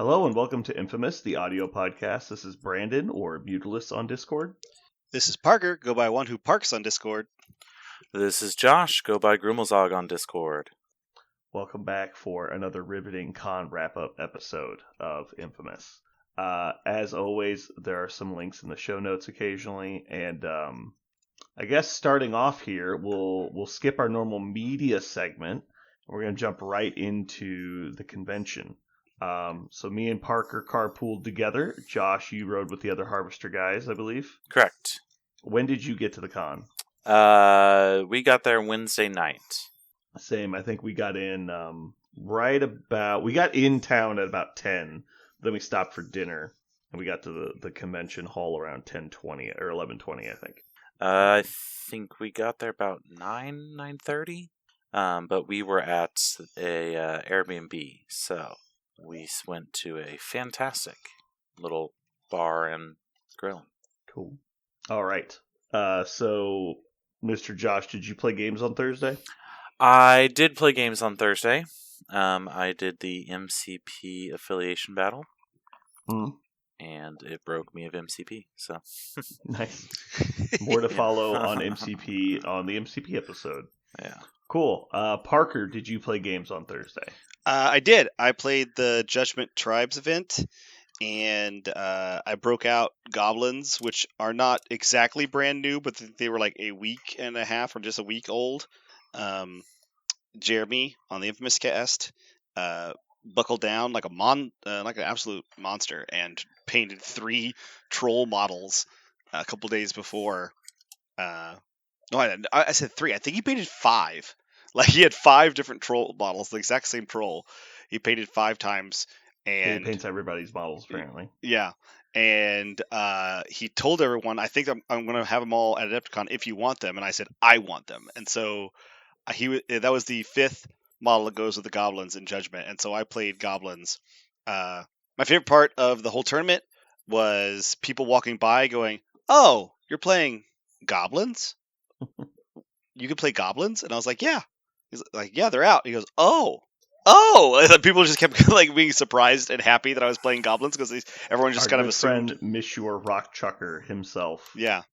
Hello and welcome to Infamous, the audio podcast. This is Brandon, or Mutilus on Discord. This is Parker, go by one who parks on Discord. This is Josh, go by Grimmelzog on Discord. Welcome back for another riveting con wrap-up episode of Infamous. As always, there are some links in the show notes occasionally, and I guess starting off here, we'll skip our normal media segment. We're going to jump right into the convention. So me and Parker carpooled together. Josh, you rode with the other Harvester guys, I believe. Correct. When did you get to the con? We got there Wednesday night. Same. I think we got in we got in town at about 10. Then we stopped for dinner, and we got to the convention hall around 10:20 or 11:20, I think. I think we got there about 9:30. But we were at a Airbnb, so we went to a fantastic little bar and grill. Cool. All right. So, Mr. Josh, did you play games on Thursday? I did play games on Thursday. I did the MCP affiliation battle. And it broke me of MCP, so. Nice. More to follow on MCP on the MCP episode. Yeah. Cool. Parker, did you play games on Thursday? I did. I played the Judgment Tribes event, and I broke out Goblins, which are not exactly brand new, but they were like a week and a half or just a week old. Jeremy on the Infamous cast buckled down like an absolute monster and painted 3 troll models a couple days before. No, I said 3. I think he painted 5. Like, he had 5 different troll models, the exact same troll. He painted 5 times, and he paints everybody's models apparently. Yeah, and he told everyone, "I think I'm going to have them all at Adepticon if you want them." And I said, "I want them." And so that was the 5th model that goes with the Goblins in Judgment, and so I played Goblins. My favorite part of the whole tournament was people walking by going, "Oh, you're playing Goblins? You can play Goblins?" And I was like, "Yeah." He's like, "Yeah, they're out." He goes, "Oh." And people just kept like being surprised and happy that I was playing Goblins because everyone just kind of assumed. Friend Monsieur Rock Chucker himself. Yeah.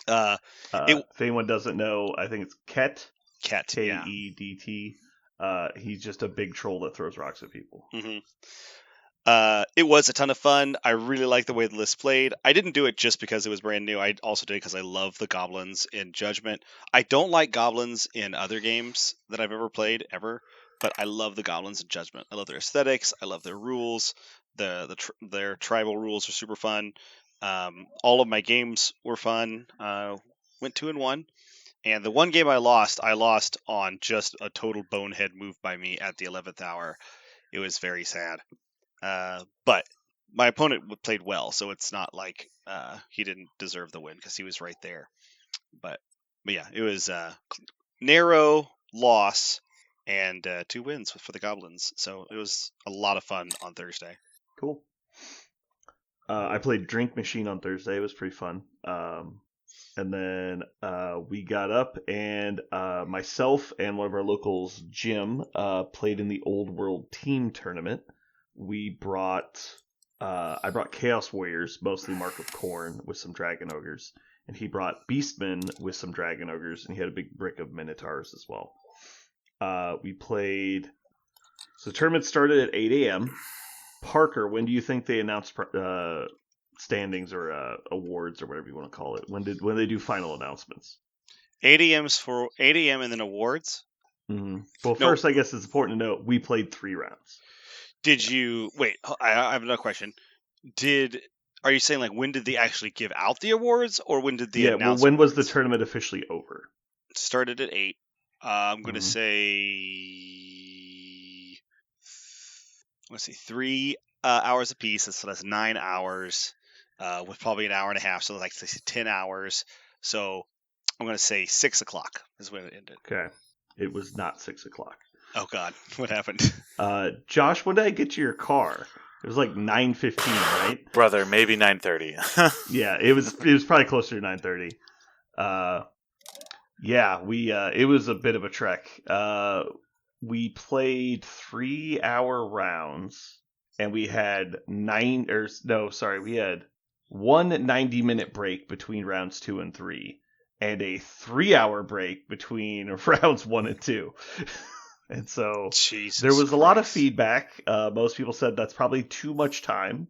If anyone doesn't know, I think it's Ket. Ket. Kedt. He's just a big troll that throws rocks at people. Mm-hmm. It was a ton of fun. I really liked the way the list played. I didn't do it just because it was brand new. I also did it because I love the Goblins in Judgment. I don't like Goblins in other games that I've ever played, ever, but I love the Goblins in Judgment. I love their aesthetics. I love their rules. Their tribal rules are super fun. All of my games were fun. Went 2-1. And the one game I lost on just a total bonehead move by me at the 11th hour. It was very sad. But my opponent played well, so it's not like he didn't deserve the win because he was right there. But yeah, it was a narrow loss and 2 wins for the Goblins. So it was a lot of fun on Thursday. Cool. I played Drink Machine on Thursday. It was pretty fun. And then we got up, and myself and one of our locals, Jim, played in the Old World Team Tournament. I brought Chaos Warriors, mostly Mark of Corn, with some Dragon Ogres. And he brought Beastmen with some Dragon Ogres, and he had a big brick of Minotaurs as well. We played... So the tournament started at 8 a.m. Parker, when do you think they announced standings or awards or whatever you want to call it? When they do final announcements? 8 a.m. and then awards? Mm-hmm. Well, first, I guess it's important to note, we played 3 rounds. Did you... Wait, I have another question. Are you saying, like, when did they actually give out the awards, or when did the announcement? Well, when was the tournament officially over? It started at 8. I'm going to say... Let's see, 3 hours apiece, so that's 9 hours, with probably an hour and a half, so like 10 hours. So I'm going to say 6 o'clock is when it ended. Okay. It was not 6 o'clock. Oh, God. What happened? Josh, when did I get to your car? It was like 9:15, right? Brother, maybe 9:30. Yeah, it was probably closer to 9:30. It was a bit of a trek. We played 3-hour rounds and we had we had one 90-minute break between rounds 2 and 3, and a 3-hour break between rounds 1 and 2. And so Jesus there was a lot of Christ. feedback. Most people said that's probably too much time.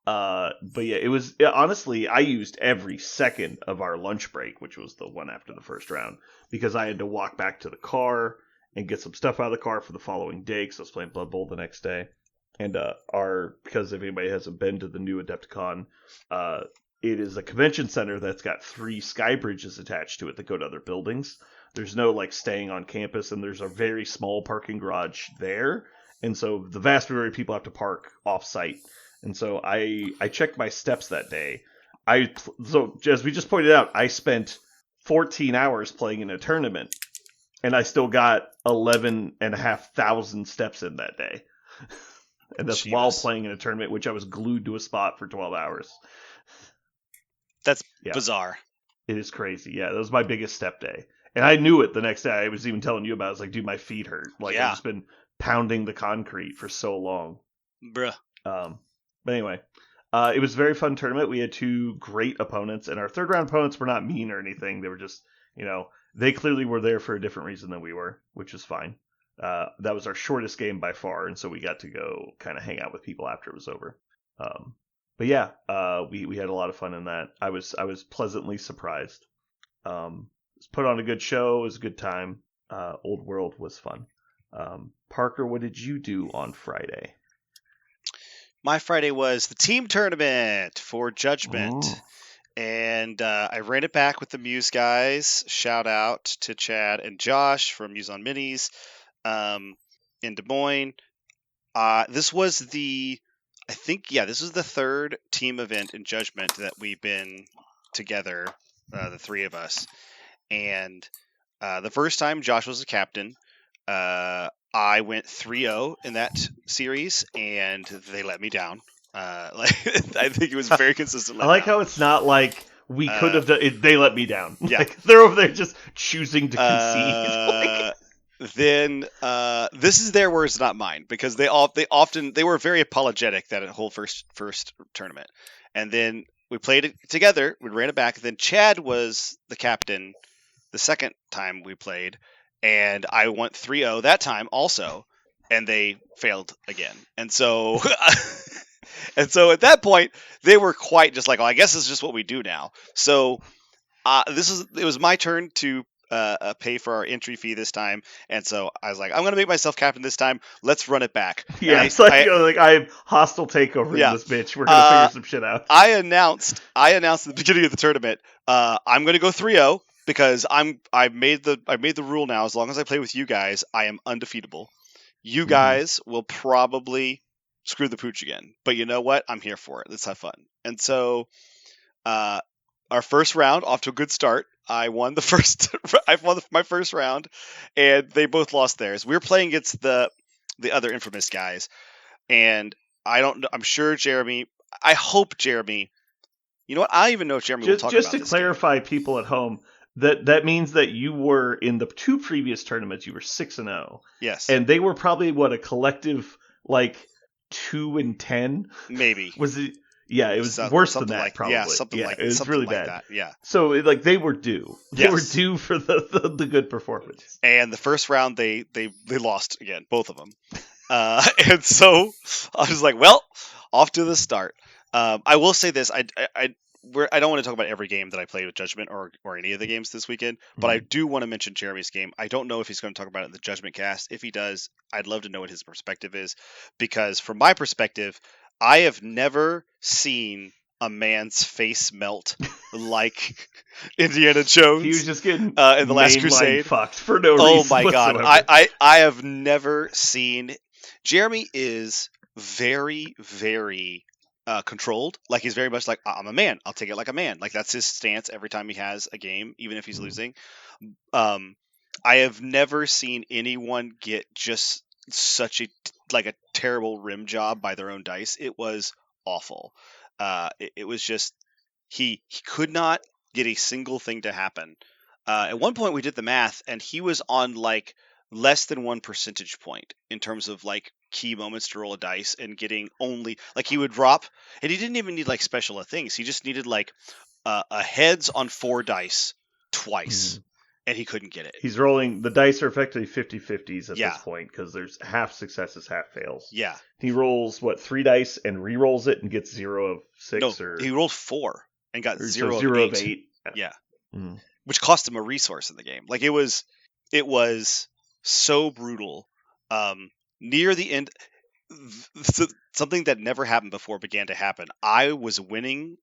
But yeah, honestly, I used every second of our lunch break, which was the one after the first round, because I had to walk back to the car and get some stuff out of the car for the following day, because I was playing Blood Bowl the next day. And because if anybody hasn't been to the new Adepticon, it is a convention center that's got 3 sky bridges attached to it that go to other buildings. There's no like staying on campus, and there's a very small parking garage there, and so the vast majority of people have to park off site. And so I checked my steps that day. So as we just pointed out, I spent 14 hours playing in a tournament, and I still got 11,500 steps in that day. And that's while playing in a tournament, which I was glued to a spot for 12 hours. That's bizarre. It is crazy. Yeah, that was my biggest step day. And I knew it the next day. I was even telling you about it. I was like, dude, my feet hurt. Like, I've just been pounding the concrete for so long. Bruh. But anyway, it was a very fun tournament. We had 2 great opponents, and our third round opponents were not mean or anything. They were just, they clearly were there for a different reason than we were, which is fine. That was our shortest game by far, and so we got to go kind of hang out with people after it was over. But yeah, we had a lot of fun in that. I was pleasantly surprised. Put on a good show. It was a good time. Old World was fun. Parker, what did you do on Friday? My Friday was the team tournament for Judgment. Ooh. And I ran it back with the Muse guys. Shout out to Chad and Josh from Muse on Minis in Des Moines. This was the third team event in Judgment that we've been together, the 3 of us. And the first time Josh was a captain, I went 3-0 in that series, and they let me down. I think it was very consistent. I like how it's not like we could have done it. They let me down. Yeah. Like, they're over there just choosing to concede. Then this is their words, not mine, because they were very apologetic that whole first tournament, and then we played it together. We ran it back. Then Chad was the captain the second time we played, and I went 3-0 that time also, and they failed again. And so at that point, they were quite just like, oh, I guess it's just what we do now. So it was my turn to pay for our entry fee this time, and so I was like, I'm going to make myself captain this time. Let's run it back. Yeah, it's like I have hostile takeover in this bitch. We're going to figure some shit out. I announced at the beginning of the tournament, I'm going to go 3-0 because I made the rule now. As long as I play with you guys, I am undefeatable. You guys will probably screw the pooch again, but you know what? I'm here for it. Let's have fun. And so, our first round off to a good start. I won my first round, and they both lost theirs. We were playing against the other infamous guys, and I'm sure Jeremy. I hope Jeremy. You know what? I don't even know if Jeremy will talk about this. Just to clarify, people at home, that means that you were in the 2 previous tournaments. You were 6-0. Yes, and they were probably a collective like 2-10. Maybe was it? Yeah, it was worse than that, probably. Yeah, something like it was really like bad. That, yeah. So they were due. They were due for the good performance. And the first round they lost again, both of them. And so I was like, well, off to the start. I will say this: I don't want to talk about every game that I played with Judgment or any of the games this weekend, but I do want to mention Jeremy's game. I don't know if he's going to talk about it in the Judgment cast. If he does, I'd love to know what his perspective is, because from my perspective, I have never seen a man's face melt like Indiana Jones. He was just getting in the Last Crusade fucked for no reason. Oh my whatsoever. God! I have never seen. Jeremy is very, very controlled. Like, he's very much like, I'm a man. I'll take it like a man. Like, that's his stance every time he has a game, even if he's losing. I have never seen anyone get just such a terrible rim job by their own dice. It was awful. It was just he could not get a single thing to happen. At one point we did the math, and he was on less than 1 percentage point in terms of key moments to roll a dice and getting only like he would drop, and he didn't even need like special things. He just needed like a heads on 4 dice twice, and he couldn't get it. He's rolling, the dice are effectively 50-50s at Yeah. this point because there's half successes, half fails. Yeah. He rolls, 3 dice and re-rolls it and gets 0 of 6? No, or he rolled 4 and got 0 of of 8. 8. Yeah. Mm. Which cost him a resource in the game. Like it was so brutal. Near the end, something that never happened before began to happen. I was winning.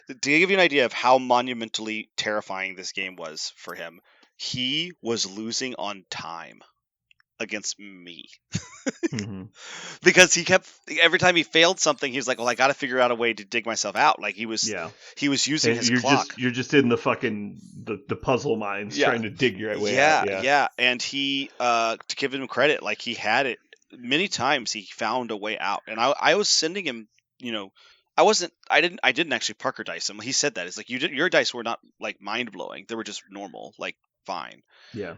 To give you an idea of how monumentally terrifying this game was for him, he was losing on time against me. Mm-hmm. Because he kept, every time he failed something, he was like, well, I got to figure out a way to dig myself out. Like he was using his clock. You're just in the fucking the puzzle mines trying to dig your way out. Yeah. And he, to give him credit, like he had it many times. He found a way out, and I was sending him. I didn't actually Parker dice him. He said that it's like your dice were not like mind blowing. They were just normal, like fine. Yeah.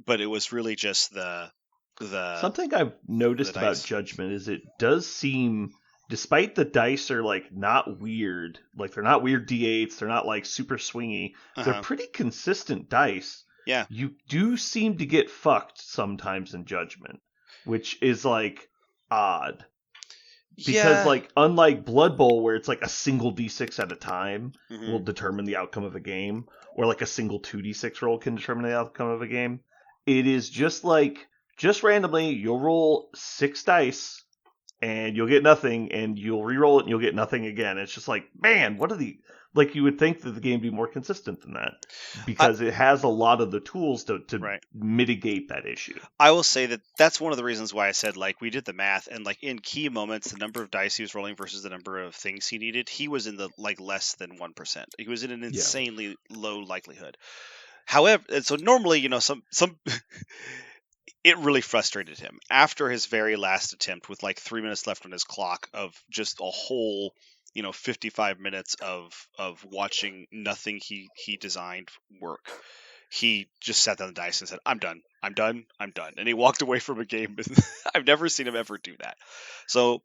But it was really just the something I've noticed about Judgment is it does seem, despite the dice are like not weird, like they're not weird D8s, they're not like super swingy, they're pretty consistent dice. Yeah. You do seem to get fucked sometimes in Judgment, which is like odd. Because like unlike Blood Bowl where it's like a single D6 at a time will determine the outcome of a game, or like a single 2D6 roll can determine the outcome of a game, it is just randomly, you'll roll 6 dice, and you'll get nothing, and you'll re-roll it, and you'll get nothing again. It's just like, man, what are the... Like, you would think that the game would be more consistent than that, because it has a lot of the tools to mitigate that issue. I will say that's one of the reasons why I said, like, we did the math, and, like, in key moments, the number of dice he was rolling versus the number of things he needed, he was in the, like, less than 1%. He was in an insanely low likelihood. However, and so normally, some it really frustrated him after his very last attempt with like 3 minutes left on his clock of just a whole 55 minutes of watching nothing he designed work. He just sat down the dice and said, I'm done, and he walked away from a game. I've never seen him ever do that. So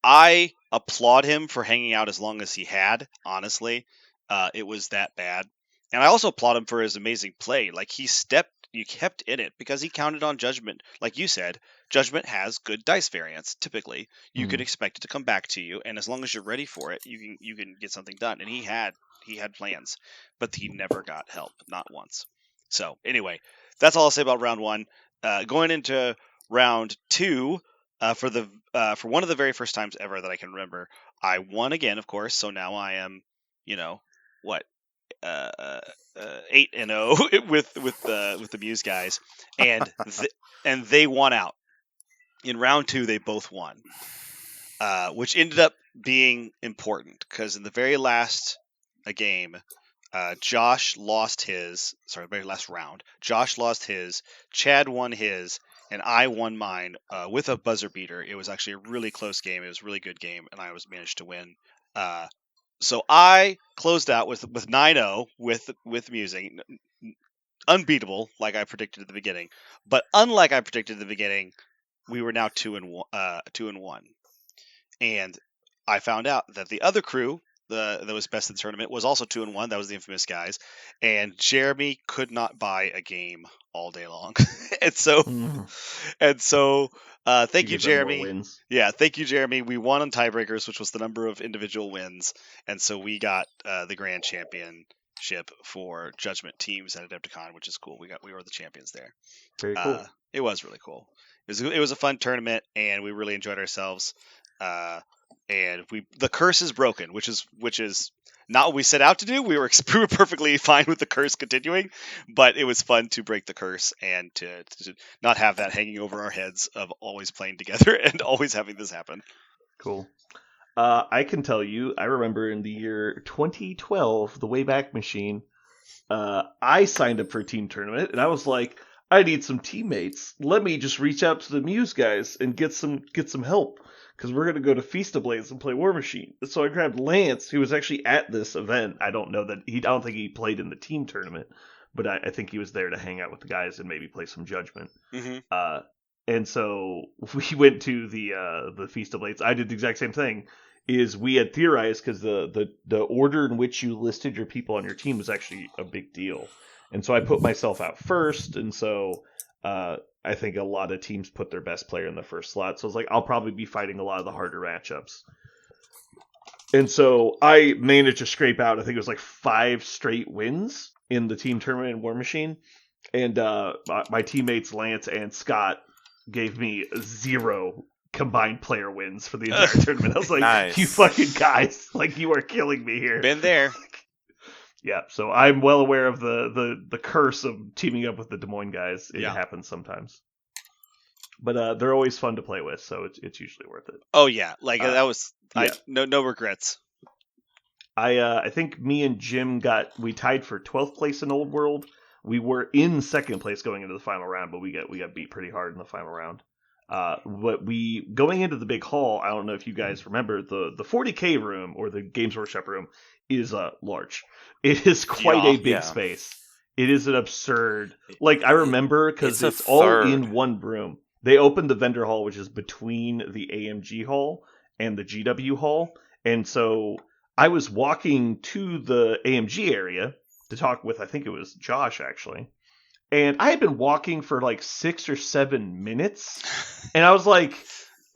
I applaud him for hanging out as long as he had. Honestly, it was that bad. And I also applaud him for his amazing play. Like you kept in it because he counted on Judgment. Like you said, Judgment has good dice variance. Typically, you can expect it to come back to you, and as long as you're ready for it, you can get something done. And he had plans, but he never got help, not once. So anyway, that's all I'll say about round 1. Going into round 2, for one of the very first times ever that I can remember, I won again, of course. So now I am, 8-0 with the Muse guys, and and they won out in round 2. They both won, which ended up being important because in the very last game, Josh lost his. Sorry, very last round, Josh lost his. Chad won his, and I won mine with a buzzer beater. It was actually a really close game. It was a really good game, and I managed to win. So I closed out with 9-0 with Musing, unbeatable like I predicted at the beginning. But unlike I predicted at the beginning, we were now 2-1. And I found out that the other crew that was best in the tournament was also 2-1. That was the infamous guys, and Jeremy could not buy a game all day long, and so thank you, Jeremy. Yeah, thank you, Jeremy. We won on tiebreakers, which was the number of individual wins, and so we got the grand championship for Judgment teams at Adepticon, which is cool. We were the champions there. Very cool. It was really cool. It was a fun tournament, and we really enjoyed ourselves. And the curse is broken, which is not what we set out to do. We were perfectly fine with the curse continuing, but it was fun to break the curse and to not have that hanging over our heads of always playing together and always having this happen. Cool. I can tell you, I remember in the year 2012, the Wayback Machine, I signed up for a team tournament, and I was like, I need some teammates. Let me just reach out to the Muse guys and get some help, because we're going to go to Feast of Blades and play War Machine. So I grabbed Lance, who was actually at this event. I don't think he played in the team tournament, but I think he was there to hang out with the guys and maybe play some Judgment. Mm-hmm. And so we went to the Feast of Blades. I did the exact same thing. Is we had theorized because the order in which you listed your people on your team was actually a big deal, and so I put myself out first, and so I think a lot of teams put their best player in the first slot. So I was like, I'll probably be fighting a lot of the harder matchups, and so I managed to scrape out. I think it was like 5 straight wins in the team tournament in War Machine, and my teammates Lance and Scott gave me 0 combined player wins for the entire tournament. I was like, Nice. you fucking guys, like, you are killing me here. Been there. Yeah, so I'm well aware of the curse of teaming up with the Des Moines guys. It happens sometimes. But they're always fun to play with, so it's usually worth it. Oh yeah, like that was no regrets. I think me and Jim we tied for 12th place in Old World. We were in 2nd place going into the final round, but we got beat pretty hard in the final round. But going into the big hall, I don't know if you guys remember, the 40K room or the Games Workshop room is large. It is quite a big space. It is an absurd. Like, I remember because it's all in one room. They opened the vendor hall, which is between the AMG hall and the GW hall, and so I was walking to the AMG area to talk with, I think it was Josh actually. And I had been walking for like 6 or 7 minutes, and I was like,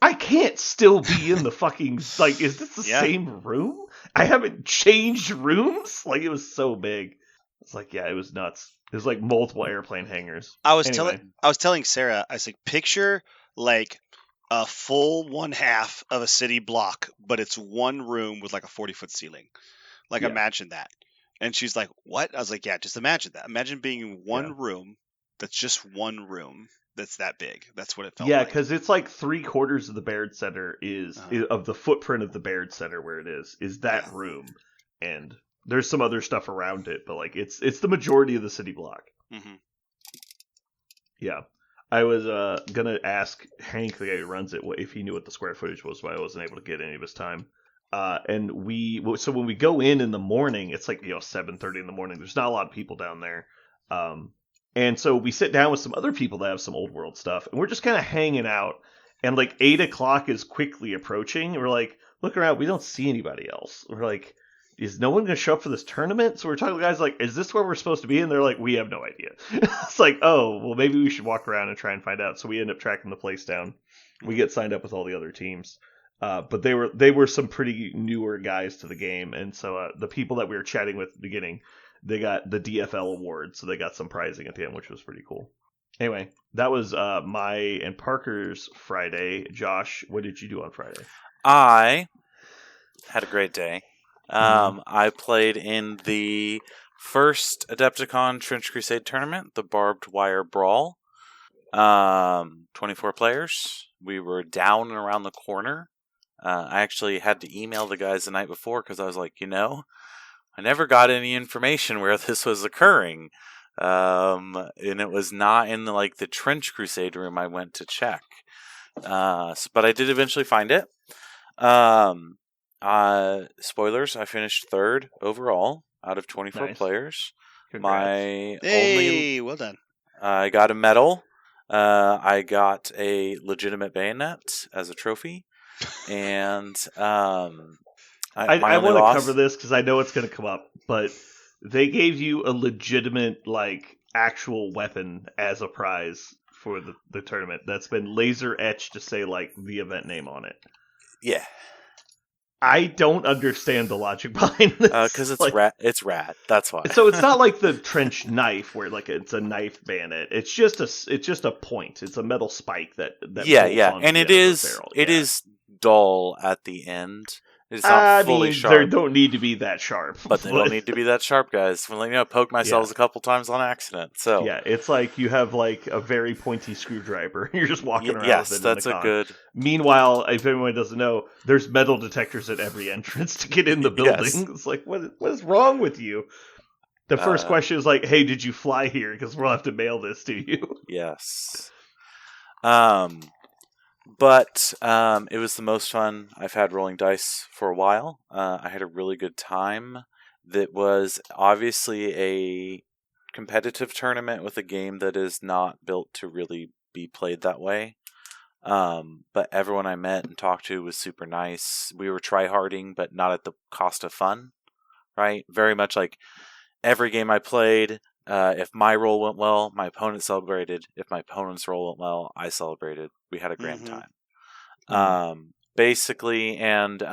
I can't still be in the fucking, like, is this the same room? I haven't changed rooms? Like, it was so big. It's like, yeah, it was nuts. It was like multiple airplane hangars. I was telling Sarah, I was like, picture like a full 1/2 of a city block, but it's one room with like a 40-foot ceiling. Like, imagine that. And she's like, what? I was like, yeah, just imagine that. Imagine being in one room that's just one room that's that big. That's what it felt like. Yeah, because it's like 3/4 of the Baird Center is of the footprint of the Baird Center where it is that room. And there's some other stuff around it, but like it's the majority of the city block. Mm-hmm. Yeah. I was going to ask Hank, the guy who runs it, if he knew what the square footage was, but I wasn't able to get any of his time. And so when we go in the morning, it's like, 7:30 in the morning. There's not a lot of people down there. And so we sit down with some other people that have some old world stuff, and we're just kind of hanging out. And like 8 o'clock is quickly approaching. And we're like, look around, we don't see anybody else. We're like, is no one going to show up for this tournament? So we're talking to guys like, is this where we're supposed to be? And they're like, we have no idea. It's like, oh, well, maybe we should walk around and try and find out. So we end up tracking the place down. We get signed up with all the other teams. But they were some pretty newer guys to the game. And so the people that we were chatting with at the beginning, they got the DFL award. So they got some prizing at the end, which was pretty cool. Anyway, that was my and Parker's Friday. Josh, what did you do on Friday? I had a great day. I played in the first Adepticon Trench Crusade tournament, the Barbed Wire Brawl. 24 players. We were down and around the corner. I actually had to email the guys the night before because I was like, I never got any information where this was occurring. And it was not in the Trench Crusade room I went to check. But I did eventually find it. Spoilers, I finished 3rd overall out of 24 players. Congrats. Well done. I got a medal. I got a legitimate bayonet as a trophy. And I want to cover this because I know it's going to come up, but they gave you a legitimate, actual weapon as a prize for the tournament that's been laser etched to say, the event name on it. Yeah. I don't understand the logic behind this. Because it's rad. That's why. So it's not like the trench knife where it's a knife bayonet. It's just a point. It's a metal spike that yeah, and it is dull at the end. It's not fully sharp. They don't need to be that sharp. But they don't need to be that sharp, guys. Poke myself a couple times on accident. So yeah, it's like you have a very pointy screwdriver. You're just walking around with it. Yes, that's a good. Meanwhile, if anyone doesn't know, there's metal detectors at every entrance to get in the building. Yes. It's like, what is wrong with you? The first question is like, hey, did you fly here? Because we'll have to mail this to you. Yes. But it was the most fun I've had rolling dice for a while. I had a really good time. That was obviously a competitive tournament with a game that is not built to really be played that way. But everyone I met and talked to was super nice. We were tryharding, but not at the cost of fun, right? Very much like every game I played, if my roll went well, my opponent celebrated. If my opponent's roll went well, I celebrated. We had a grand time. Basically, and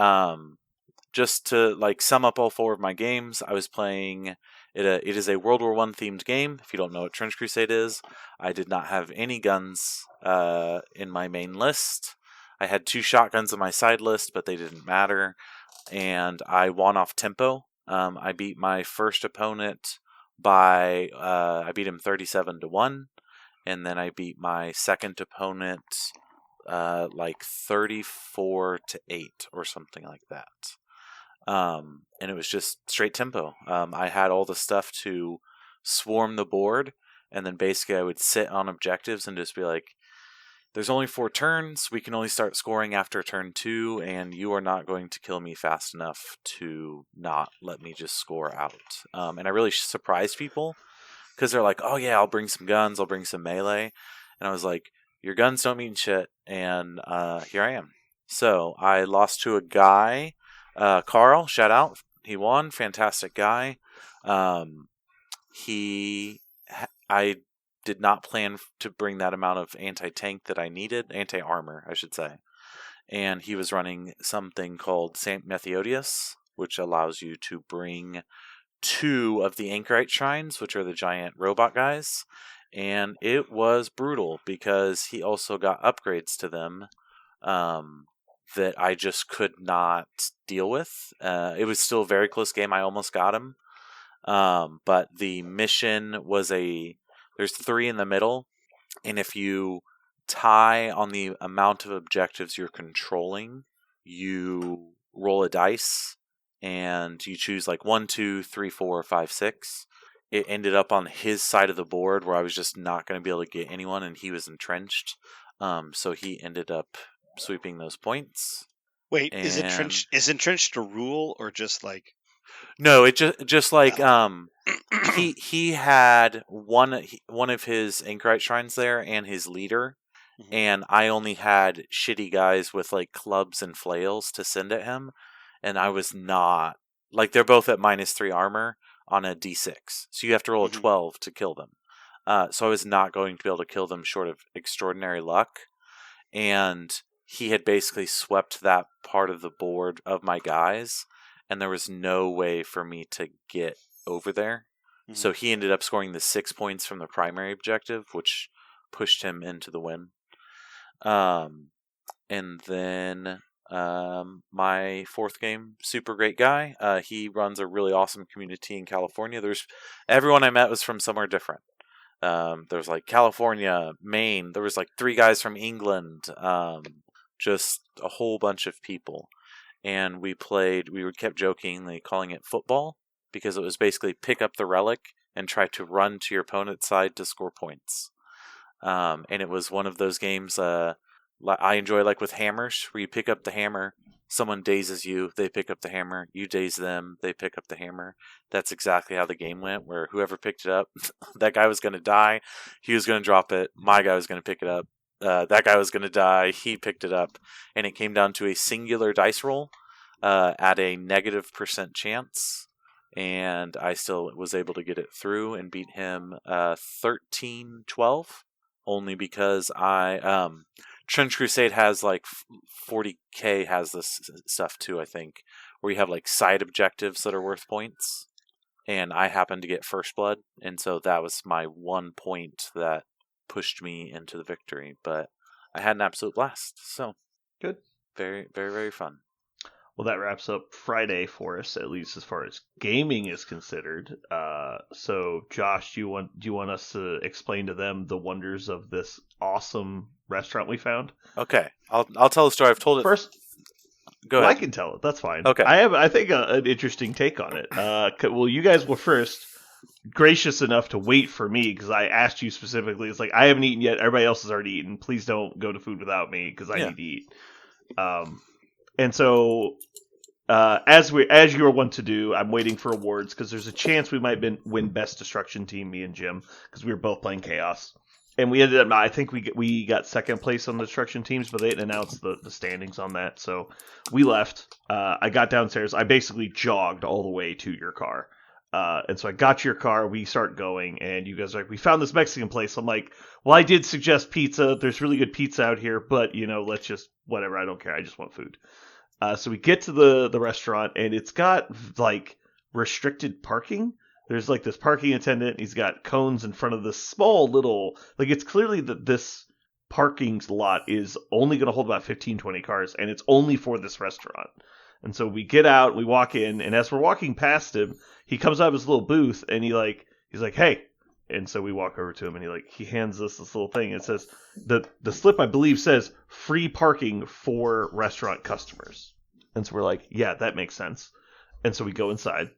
just to like sum up all 4 of my games, I was playing it. It is a World War I themed game. If you don't know what Trench Crusade is, I did not have any guns in my main list. I had 2 shotguns in my side list, but they didn't matter, and I won off tempo. I beat my first opponent by I beat him 37-1, and then I beat my second opponent like 34-8 or something like that. And it was just straight tempo. I had all the stuff to swarm the board, and then basically I would sit on objectives and just be like, there's only 4 turns, we can only start scoring after turn 2, and you are not going to kill me fast enough to not let me just score out. And I really surprised people, because they're like, oh yeah, I'll bring some guns, I'll bring some melee. And I was like, your guns don't mean shit, and here I am. So I lost to a guy, Carl, shout out, he won, fantastic guy. I did not plan to bring that amount of anti-tank that I needed, anti-armor, I should say. And he was running something called St. Methodius, which allows you to bring 2 of the Anchorite Shrines, which are the giant robot guys. And it was brutal, because he also got upgrades to them that I just could not deal with. It was still a very close game. I almost got him. But the mission was there's 3 in the middle, and if you tie on the amount of objectives you're controlling, you roll a dice, and you choose like 1, 2, 3, 4, 5, 6. It ended up on his side of the board where I was just not going to be able to get anyone, and he was entrenched. So he ended up sweeping those points. Wait, is entrenched a rule or just like? No, it just like he had one of his Anchorite Shrines there and his leader, and I only had shitty guys with like clubs and flails to send at him, and I was not like, they're both at -3 armor on a d6, so you have to roll a 12 to kill them. So I was not going to be able to kill them short of extraordinary luck, and he had basically swept that part of the board of my guys, and there was no way for me to get over there. So he ended up scoring the 6 points from the primary objective, which pushed him into the win. And then my 4th game, super great guy. He runs a really awesome community in California. Everyone I met was from somewhere different. There's like California, Maine. There was like 3 guys from England. Just a whole bunch of people. And we kept jokingly calling it football, because it was basically pick up the relic and try to run to your opponent's side to score points. And it was one of those games I enjoy, like with hammers, where you pick up the hammer, someone dazes you, they pick up the hammer, you daze them, they pick up the hammer. That's exactly how the game went, where whoever picked it up, that guy was going to die, he was going to drop it, my guy was going to pick it up, that guy was going to die, he picked it up, and it came down to a singular dice roll at a -% chance, and I still was able to get it through and beat him 13-12, only because Trench Crusade has like 40k has this stuff too, I think, where you have like side objectives that are worth points, and I happened to get first blood, and so that was my 1 point that pushed me into the victory. But I had an absolute blast. So good, very, very, very fun. Well, that wraps up Friday for us, at least as far as gaming is considered. So, Josh, do you want us to explain to them the wonders of this awesome restaurant we found? Okay, I'll tell the story. I've told it first. Go ahead. I can tell it. That's fine. Okay. I think an interesting take on it. Well, you guys were first gracious enough to wait for me, because I asked you specifically. It's like, I haven't eaten yet. Everybody else has already eaten. Please don't go to food without me, because I need to eat. And so, as you are wont to do, I'm waiting for awards, because there's a chance we might win Best Destruction Team, me and Jim, because we were both playing Chaos. And we ended up, I think we got second place on the destruction teams, but they didn't announce the standings on that. So we left. I got downstairs. I basically jogged all the way to your car. And so I got your car. We start going, and you guys are like, we found this Mexican place. I'm like, well, I did suggest pizza. There's really good pizza out here, but, let's just, whatever. I don't care. I just want food. So we get to the restaurant, and it's got, like, restricted parking. There's like this parking attendant. He's got cones in front of this small little, like, it's clearly that this parking lot is only going to hold about 15, 20 cars, and it's only for this restaurant. And so we get out, we walk in, and as we're walking past him, he comes out of his little booth, and he's like, hey. And so we walk over to him, and he hands us this little thing. It says, the slip, I believe, says free parking for restaurant customers. And so we're like, yeah, that makes sense. And so we go inside,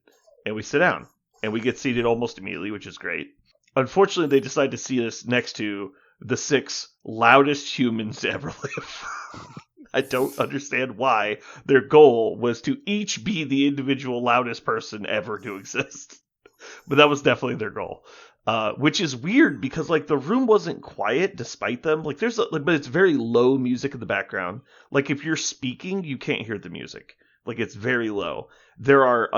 and we sit down. And we get seated almost immediately, which is great. Unfortunately, they decide to seat us next to the 6 loudest humans to ever live. I don't understand why. Their goal was to each be the individual loudest person ever to exist. But that was definitely their goal. Which is weird because, like, the room wasn't quiet despite them. Like, but it's very low music in the background. Like, if you're speaking, you can't hear the music. Like, it's very low. There are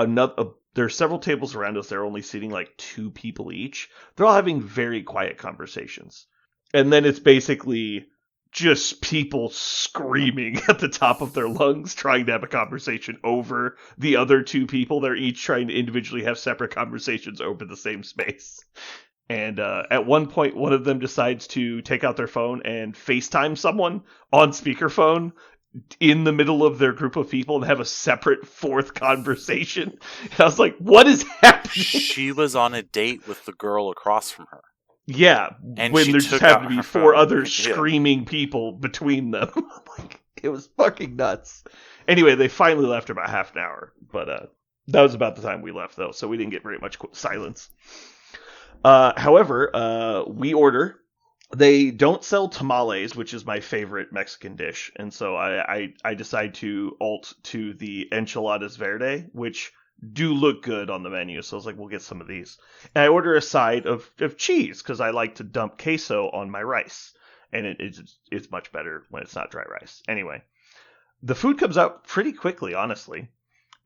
several tables around us. They're only seating like 2 people each. They're all having very quiet conversations. And then it's basically just people screaming at the top of their lungs, trying to have a conversation over the other 2 people. They're each trying to individually have separate conversations over the same space. And at one point, one of them decides to take out their phone and FaceTime someone on speakerphone in the middle of their group of people and have a separate 4th conversation. And I was like, what is happening? She was on a date with the girl across from her. Yeah, and when there just happened to be 4 other screaming people between them. Like, it was fucking nuts. Anyway, they finally left about half an hour, but that was about the time we left, though, so we didn't get very much silence. However, we order. They don't sell tamales, which is my favorite Mexican dish, and so I decide to alt to the enchiladas verde, which do look good on the menu. So I was like, we'll get some of these. And I order a side of cheese because I like to dump queso on my rice, and it's much better when it's not dry rice. Anyway, the food comes out pretty quickly, honestly,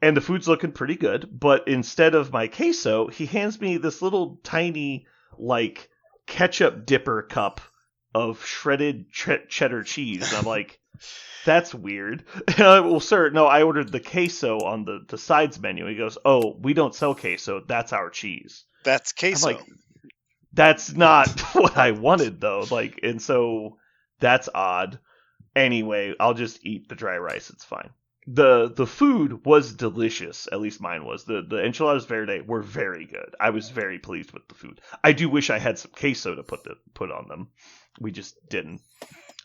and the food's looking pretty good. But instead of my queso, he hands me this little tiny, like, ketchup dipper cup of shredded cheddar cheese. And I'm like, that's weird. Well, sir, no, I ordered the queso on the sides menu. He goes, oh, we don't sell queso. That's our cheese. That's queso. I'm like, that's not what I wanted, though. Like, and so that's odd. Anyway, I'll just eat the dry rice. It's fine. The food was delicious. At least mine was. The enchiladas verde were very good. I was very pleased with the food. I do wish I had some queso to put on them. We just didn't.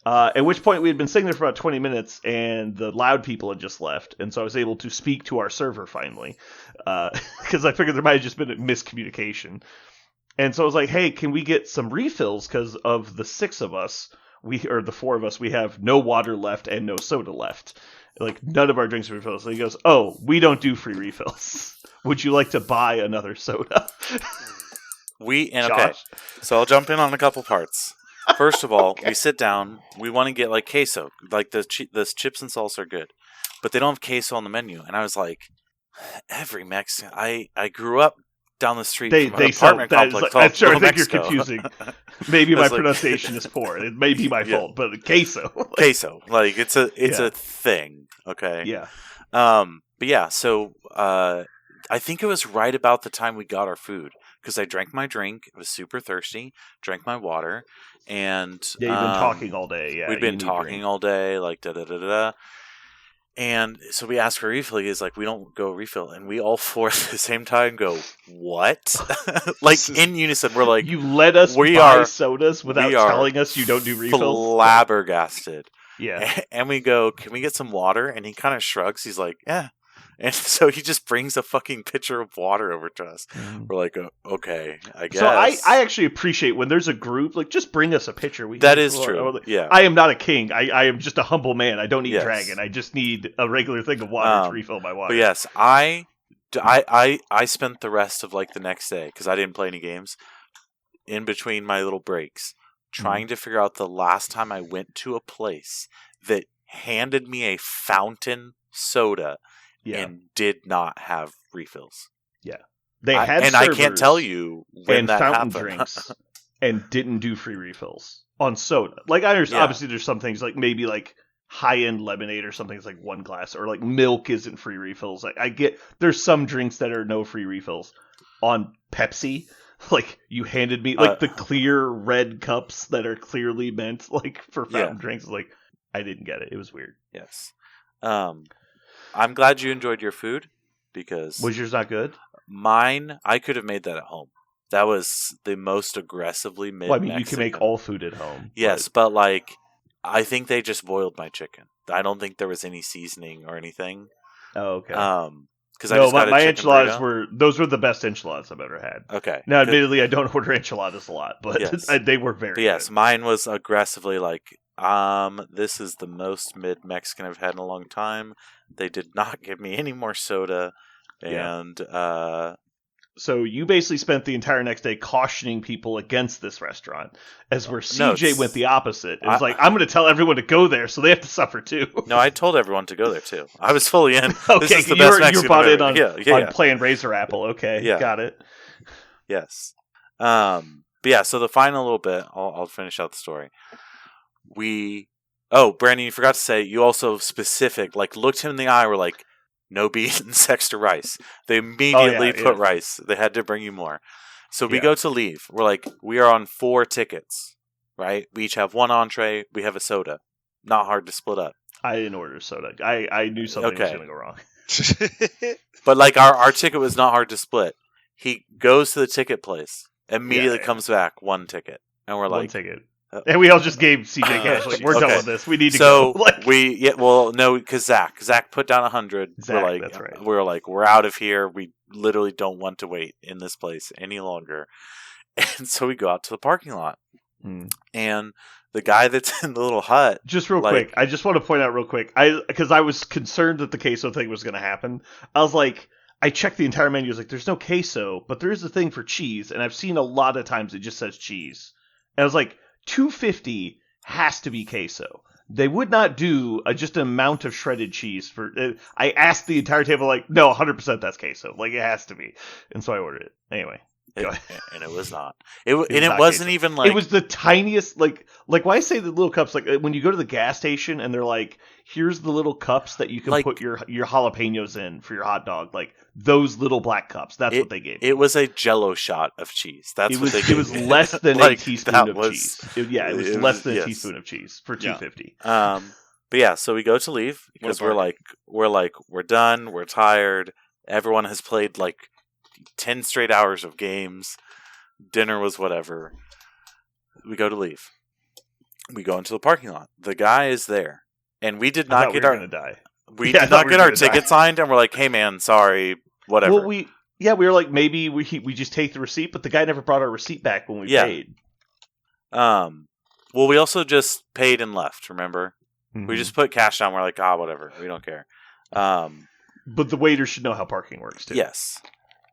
At which point we had been sitting there for about 20 minutes, and the loud people had just left, and so I was able to speak to our server finally, because I figured there might have just been a miscommunication. And so I was like, hey, can we get some refills? Because of the 6 of us, the 4 of us, we have no water left and no soda left. Like, none of our drinks are refills. So he goes, oh, we don't do free refills. Would you like to buy another soda? Okay, so I'll jump in on a couple parts. First of all, okay. We sit down. We want to get, like, queso. Like, the chips and salsa are good. But they don't have queso on the menu. And I was like, every Mexican... I grew up down the street from an apartment complex called I think Mexico. You're confusing. Maybe my pronunciation is poor. It may be my fault, but queso. Queso. Like, it's a thing. Okay? Yeah. But yeah, so I think it was right about the time we got our food. Because I drank my drink. I was super thirsty. Drank my water. And yeah, you've been talking all day. Yeah, we'd been talking all day, like da-da-da-da-da. And so we ask for a refill. He's like, we don't go refill. And we all 4 at the same time go, what? Like, in unison, we're like... You let us buy sodas without telling us you don't do refills? Flabbergasted. Yeah. And we go, can we get some water? And he kind of shrugs. He's like, yeah. And so he just brings a fucking pitcher of water over to us. We're like, okay, I guess. So I actually appreciate when there's a group, like, just bring us a pitcher. That is true. Yeah. I am not a king. I am just a humble man. I don't need dragon. I just need a regular thing of water to refill my water. But yes, I spent the rest of, like, the next day, because I didn't play any games, in between my little breaks, trying to figure out the last time I went to a place that handed me a fountain soda and did not have refills. Yeah. They had and I can't tell you when and that fountain happened. drinks and didn't do free refills on soda. Like, I understand, obviously there's some things like maybe like high-end lemonade or something is like one glass, or like milk isn't free refills. Like, I get there's some drinks that are no free refills. On Pepsi, like, you handed me like the clear red cups that are clearly meant like for fountain drinks. Like, I didn't get it. It was weird. Yes. I'm glad you enjoyed your food, because Was yours not good? Mine, I could have made that at home. That was the most aggressively mid-Mexican. Well, I mean, you can make all food at home. Yes, but like, I think they just boiled my chicken. I don't think there was any seasoning or anything. Oh, okay. Because I just got my a enchiladas burrito. those were the best enchiladas I've ever had. Okay. Now, admittedly, I don't order enchiladas a lot, but they were very but yes, good. Mine was aggressively like, this is the most mid-Mexican I've had in a long time. They did not give me any more soda. And so you basically spent the entire next day cautioning people against this restaurant, as where CJ went the opposite. It was like, I'm going to tell everyone to go there, so they have to suffer too. No, I told everyone to go there too. I was fully in. Okay, this is the best Mexican you're bought in on playing Razor Apple. Okay, got it. Yes. But yeah, so the final little bit, I'll finish out the story. Brandon, you forgot to say, you also looked him in the eye, were like, no beans, extra rice. They immediately put rice. They had to bring you more. So we go to leave. We're like, we are on 4 tickets, right? We each have 1 entree. We have a soda. Not hard to split up. I didn't order soda. I knew something was going to go wrong. But like our ticket was not hard to split. He goes to the ticket place, immediately comes back, 1 ticket. And we're like... 1 ticket. And we all just gave CJ cash. Like, we're done with this. We need to go. Because Zach put down 100. That's right. We're out of here. We literally don't want to wait in this place any longer. And so we go out to the parking lot. And the guy that's in the little hut. Just real quick. I just want to point out real quick. Because I was concerned that the queso thing was going to happen. I was like, I checked the entire menu. I was like, there's no queso, but there is a thing for cheese. And I've seen a lot of times it just says cheese. And I was like, $2.50 has to be queso. They would not do just an amount of shredded cheese for. I asked the entire table, like, no, 100% that's queso. Like, it has to be, and so I ordered it anyway. And it was not. It wasn't queso. Even like it was the tiniest. Like why I say the little cups. Like when you go to the gas station and they're like, here's the little cups that you can put your jalapenos in for your hot dog. Like those little black cups. That's what they gave. It was a Jello shot of cheese. That's what they gave. It was less than a teaspoon of cheese. It was less than a teaspoon of cheese for $2.50. But yeah, so we go to leave because we're done. We're tired. Everyone has played 10 straight hours of games. Dinner was whatever. We go to leave. We go into the parking lot. The guy is there, and we did not get our ticket signed. And we're like, "Hey, man, sorry, whatever." Well, we were like, maybe we just take the receipt, but the guy never brought our receipt back when we paid. Well, we also just paid and left. Remember, we just put cash down. We're like, whatever, we don't care. But the waiter should know how parking works too. Yes.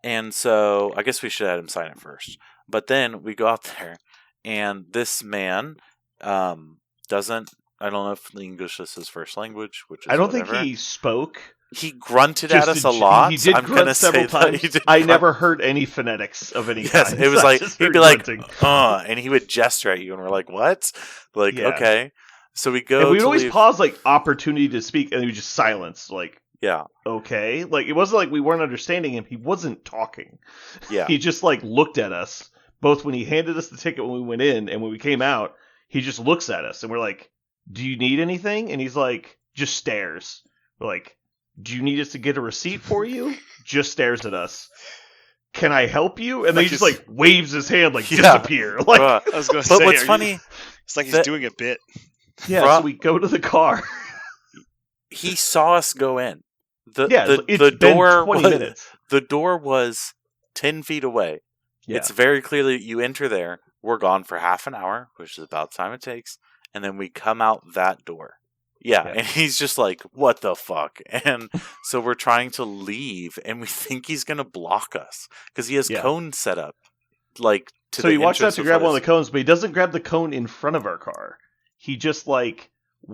And so I guess we should have him sign it first. But then we go out there, and this man doesn't. I don't know if English is his first language, which is I don't whatever. think he spoke. He grunted at us a lot. He did grunt several times. I never heard any phonetics of any kind. Yes, it was like he'd be grunting. And he would gesture at you, and we're like, "What?" Okay. So we go. And we would always pause, opportunity to speak, and he would just silence, Yeah. Okay. It wasn't like we weren't understanding him. He wasn't talking. Yeah. He just looked at us, both when he handed us the ticket when we went in and when we came out. He just looks at us and we're like, do you need anything? And he's like, just stares. We're like, do you need us to get a receipt for you? Just stares at us. Can I help you? And then he just waves his hand disappear. I was going to say, but what's funny, it's like he's doing a bit. Yeah. So we go to the car. He saw us go in. The door 20 minutes. The door was 10 feet away. Yeah. It's very clearly you enter there. We're gone for half an hour, which is about the time it takes, and then we come out that door. Yeah, and he's just like, "What the fuck?" And so we're trying to leave, and we think he's gonna block us because he has cones set up to So the he walks out entrance to of grab what one of is- the cones, but he doesn't grab the cone in front of our car. He just like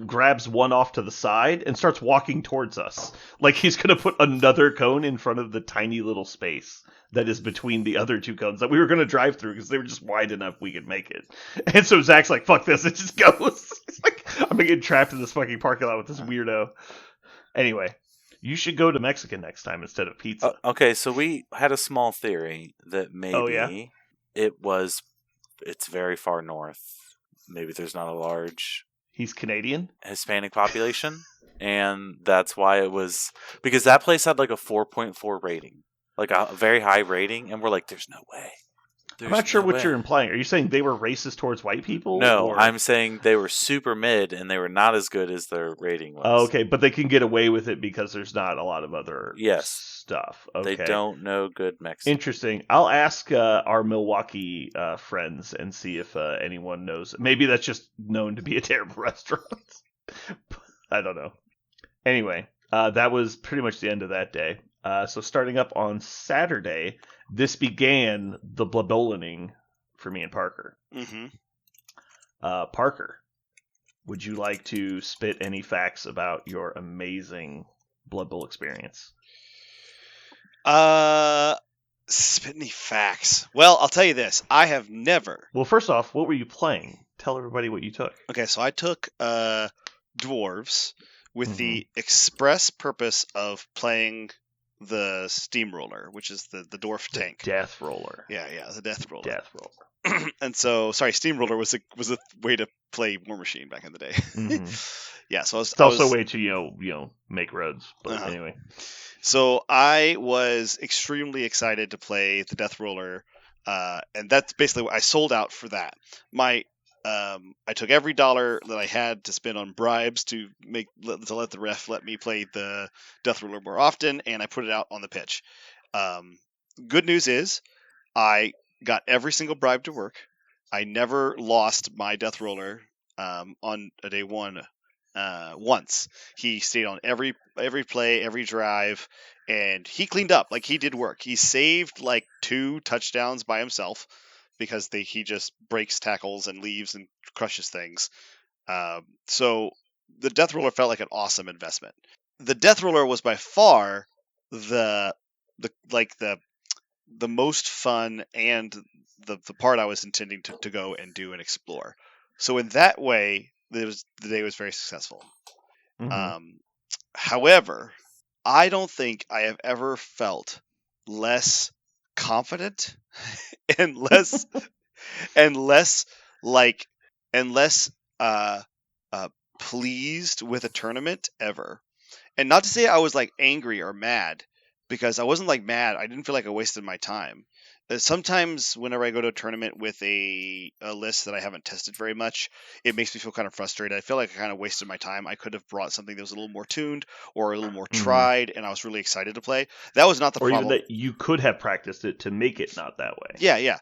grabs one off to the side and starts walking towards us. Like he's gonna put another cone in front of the tiny little space that is between the other two cones that we were gonna drive through because they were just wide enough we could make it. And so Zach's like, "Fuck this!" It just goes. It's like I'm gonna get trapped in this fucking parking lot with this weirdo. Anyway, you should go to Mexican next time instead of pizza. Okay, so we had a small theory that Oh, yeah? maybe it's very far north. Maybe there's not a large He's Canadian. Hispanic population, and that's why it was, because that place had like a 4.4 rating, like a very high rating, and we're like, there's no way. I'm not sure no what way. you're implying. Are you saying they were racist towards white people? No, or... I'm saying they were super mid, and they were not as good as their rating was. Oh, okay, but they can get away with it because there's not a lot of other stuff. Okay. They don't know good Mexican. Interesting. I'll ask our Milwaukee friends and see if anyone knows. Maybe that's just known to be a terrible restaurant. I don't know. Anyway, that was pretty much the end of that day. So starting up on Saturday, this began the blood bowling for me and Parker. Mm-hmm. Parker, would you like to spit any facts about your amazing Blood Bowl experience? Spit any facts. Well, I'll tell you this. I have never. Well, first off, what were you playing? Tell everybody what you took. Okay, so I took dwarves with the express purpose of playing the steamroller, which is the dwarf tank. Death roller. Yeah, the death roller. Death roller. And so, sorry, steamroller was a way to play War Machine back in the day. Mm-hmm. Yeah, so it's also a way to make roads. But anyway, so I was extremely excited to play the death roller, and that's basically what I sold out for that. I took every dollar that I had to spend on bribes to let the ref let me play the death roller more often, and I put it out on the pitch. Good news is, I got every single bribe to work. I never lost my death roller on a day one once. He stayed on every play, every drive, and he cleaned up. Like, he did work. He saved like 2 touchdowns by himself because he just breaks tackles and leaves and crushes things. So the death roller felt like an awesome investment. The death roller was by far the most fun and the part I was intending to go and do and explore. So in that way, the day was very successful. Mm-hmm. However, I don't think I have ever felt less confident and less and less like and less pleased with a tournament ever. And not to say I was like angry or mad, because I wasn't like mad. I didn't feel like I wasted my time. Sometimes whenever I go to a tournament with a list that I haven't tested very much, it makes me feel kind of frustrated. I feel like I kind of wasted my time. I could have brought something that was a little more tuned or a little more tried, and I was really excited to play. That was not the problem. Or even that you could have practiced it to make it not that way. Yeah.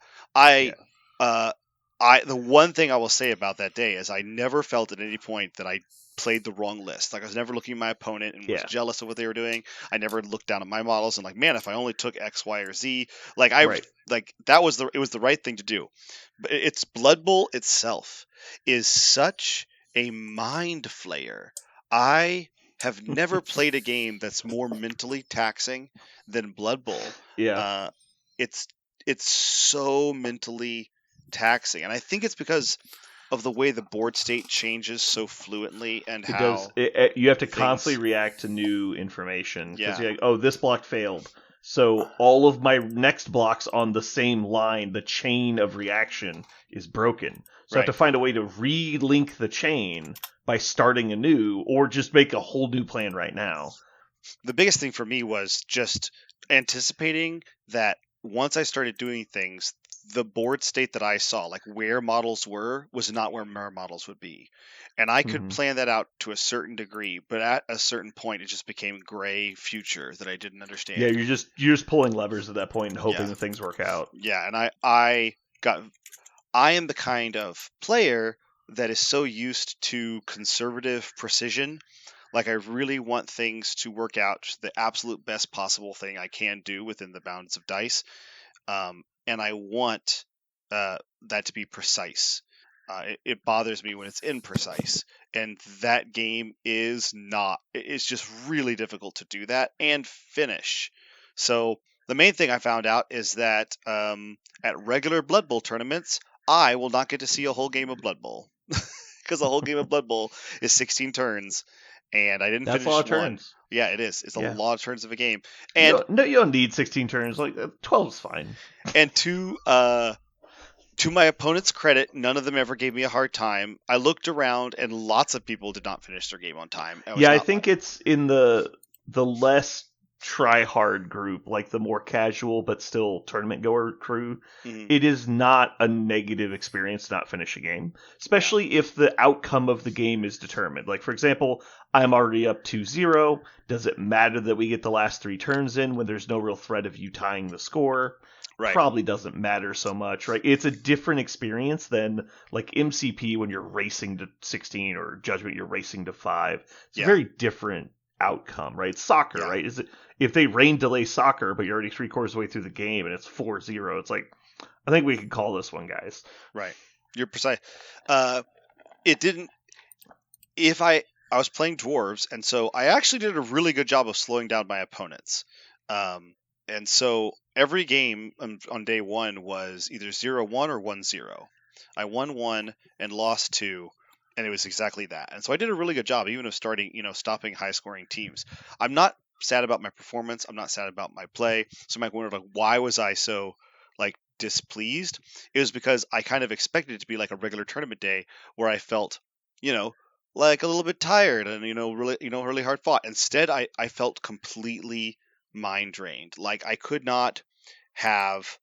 The one thing I will say about that day is I never felt at any point that I played the wrong list. Like, I was never looking at my opponent and was jealous of what they were doing. I never looked down at my models and like, man, if I only took X, Y, or Z, like it was the right thing to do. But it's Blood Bowl itself is such a mind flayer. I have never played a game that's more mentally taxing than Blood Bowl. Yeah. It's so mentally taxing, and I think it's because of the way the board state changes so fluently, and you have to constantly react to new information. Yeah. You're like, oh, this block failed, so all of my next blocks on the same line, the chain of reaction is broken. So I have to find a way to relink the chain by starting anew, or just make a whole new plan right now. The biggest thing for me was just anticipating that once I started doing things, the board state that I saw, like where models were, was not where my models would be. And I could plan that out to a certain degree, but at a certain point, it just became gray future that I didn't understand. Yeah, you're just pulling levers at that point and hoping that things work out. Yeah, and I am the kind of player that is so used to conservative precision. Like, I really want things to work out the absolute best possible thing I can do within the bounds of dice. And I want that to be precise. It bothers me when it's imprecise, and that game is not. It's just really difficult to do that and finish. So the main thing I found out is that at regular Blood Bowl tournaments, I will not get to see a whole game of Blood Bowl because the whole game of Blood Bowl is 16 turns, and I didn't That's a lot finish of one. turns. Yeah, it is. It's a Yeah. lot of turns of a game, You and don't need 16 turns. Like 12 is fine. and to my opponent's credit, none of them ever gave me a hard time. I looked around, and lots of people did not finish their game on time. Yeah, I think it's in the less try hard group, like the more casual but still tournament goer crew. Mhm. It is not a negative experience to not finish a game, especially if the outcome of the game is determined. Like, for example, I'm already up 2-0. Does it matter that we get the last 3 turns in when there's no real threat of you tying the score? Right. Probably doesn't matter so much, right? It's a different experience than like MCP when you're racing to 16 or Judgment you're racing to 5. It's a very different outcome, right? It's soccer, right? Is it if they rain delay soccer, but you're already 3/4 of the way through the game and it's 4-0, it's like I think we can call this one, guys. Right. You're precise. It didn't. If I was playing dwarves, and so I actually did a really good job of slowing down my opponents. And so every game on day one was either 0-1 or 1-0. I won 1 and lost 2, and it was exactly that. And so I did a really good job, even of stopping high-scoring teams. I'm not sad about my performance. I'm not sad about my play. So you might wonder, like, why was I so displeased? It was because I kind of expected it to be like a regular tournament day where I felt, like a little bit tired and really hard fought. Instead, I felt completely mind drained. Like I could not have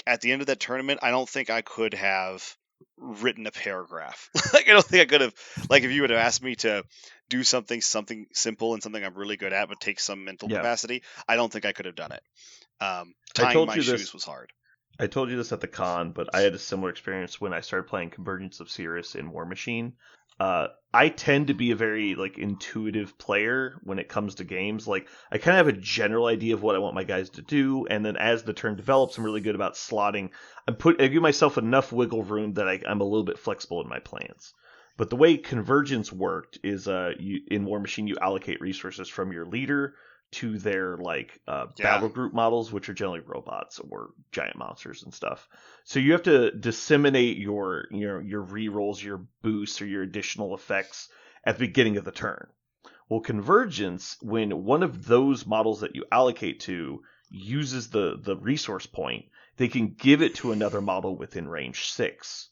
at the end of that tournament, I don't think I could have written a paragraph. I don't think I could have if you would have asked me to do something simple and something I'm really good at but take some mental capacity, I don't think I could have done it. Tying my shoes was hard. I told you this at the con, but I had a similar experience when I started playing Convergence of Cirrus in War Machine. I tend to be a very intuitive player when it comes to games. Like I kind of have a general idea of what I want my guys to do, and then as the turn develops, I'm really good about slotting. I give myself enough wiggle room that I'm a little bit flexible in my plans. But the way Convergence worked is, in War Machine, you allocate resources from your leader to their battle group models, which are generally robots or giant monsters and stuff. So you have to disseminate your rerolls, your boosts, or your additional effects at the beginning of the turn. Well, Convergence, when one of those models that you allocate to uses the resource point, they can give it to another model within range 6.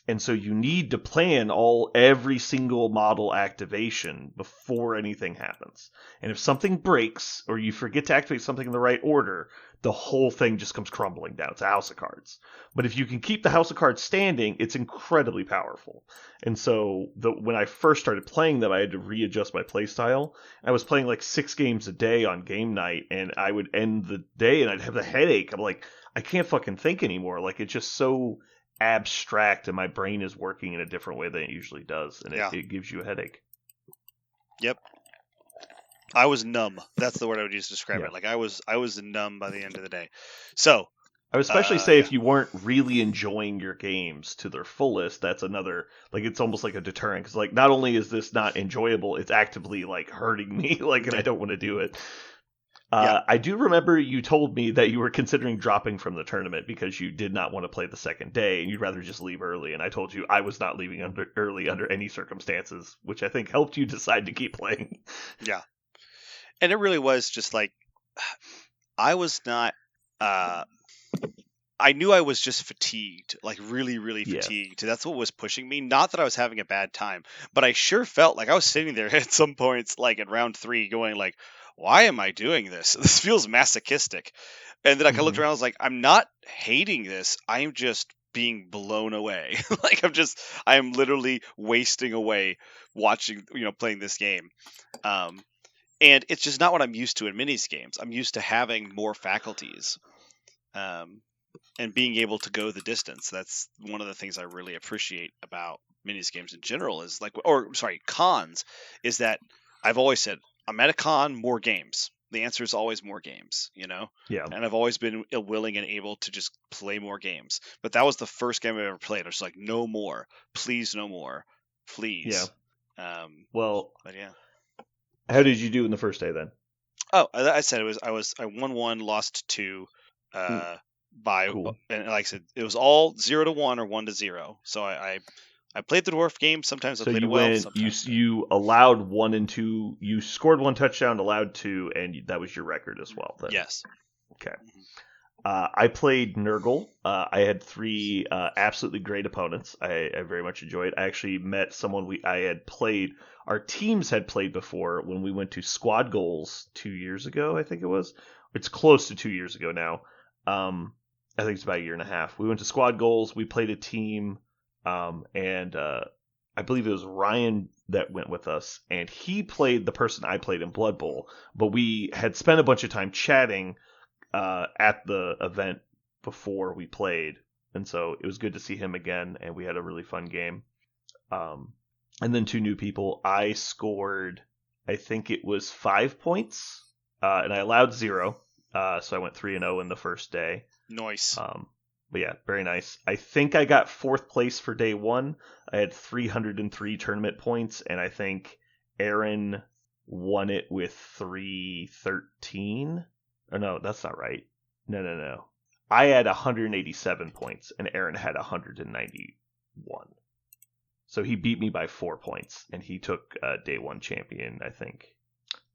And so you need to plan every single model activation before anything happens. And if something breaks or you forget to activate something in the right order, the whole thing just comes crumbling down. It's a house of cards. But if you can keep the house of cards standing, it's incredibly powerful. And so when I first started playing them, I had to readjust my playstyle. I was playing 6 games a day on game night, and I would end the day and I'd have a headache. I'm like, I can't fucking think anymore. It's just so abstract and my brain is working in a different way than it usually does, and it gives you a headache. Yep. I was numb. That's the word I would use to describe it. I was numb by the end of the day. So I would especially say if you weren't really enjoying your games to their fullest, that's another it's almost like a deterrent, because not only is this not enjoyable, it's actively hurting me and I don't want to do it. I do remember you told me that you were considering dropping from the tournament because you did not want to play the second day and you'd rather just leave early. And I told you I was not leaving early under any circumstances, which I think helped you decide to keep playing. Yeah. And it really was just I was not, I knew I was just fatigued, really, really fatigued. That's what was pushing me. Not that I was having a bad time, but I sure felt like I was sitting there at some points, in round 3 going why am I doing this? This feels masochistic. And then I looked around, I was like, I'm not hating this. I'm just being blown away. I am literally wasting away watching, playing this game. And it's just not what I'm used to in minis games. I'm used to having more faculties. And being able to go the distance. That's one of the things I really appreciate about minis games in general cons, is that I've always said, I'm at a con, more games. the answer is always more games, you know? Yeah. And I've always been willing and able to just play more games. But that was the first game I ever played. I was like, no more. Please, no more. Please. Well, But yeah. how did you do in the first day then? Oh, I said I won 1, lost 2, by Cool. and like I said, it was all 0 to 1 or 1 to 0. So I played the dwarf game. Sometimes I So played you it well. went, Sometimes you allowed 1 and 2, you scored 1 touchdown, allowed 2, and that was your record as well then. yes. Okay. I played Nurgle. I had 3 absolutely great opponents. I very much enjoyed. I actually met someone our teams had played before when we went to Squad Goals 2 years ago, I think it was. It's close to 2 years ago now. I think it's about a year and a half. We went to Squad Goals. We played a team, and I believe it was Ryan that went with us, and he played the person I played in Blood Bowl. But we had spent a bunch of time chatting at the event before we played, and so it was good to see him again, and we had a really fun game. And then 2 new people. I scored, I think it was 5 points, and I allowed 0, so I went 3-0 in the first day. Nice. But yeah, very nice. I think I got 4th place for day 1. I had 303 tournament points, and I think Aaron won it with 313. Oh, no, that's not right. No. I had 187 points, and Aaron had 191. So he beat me by 4 points, and he took day 1 champion, I think.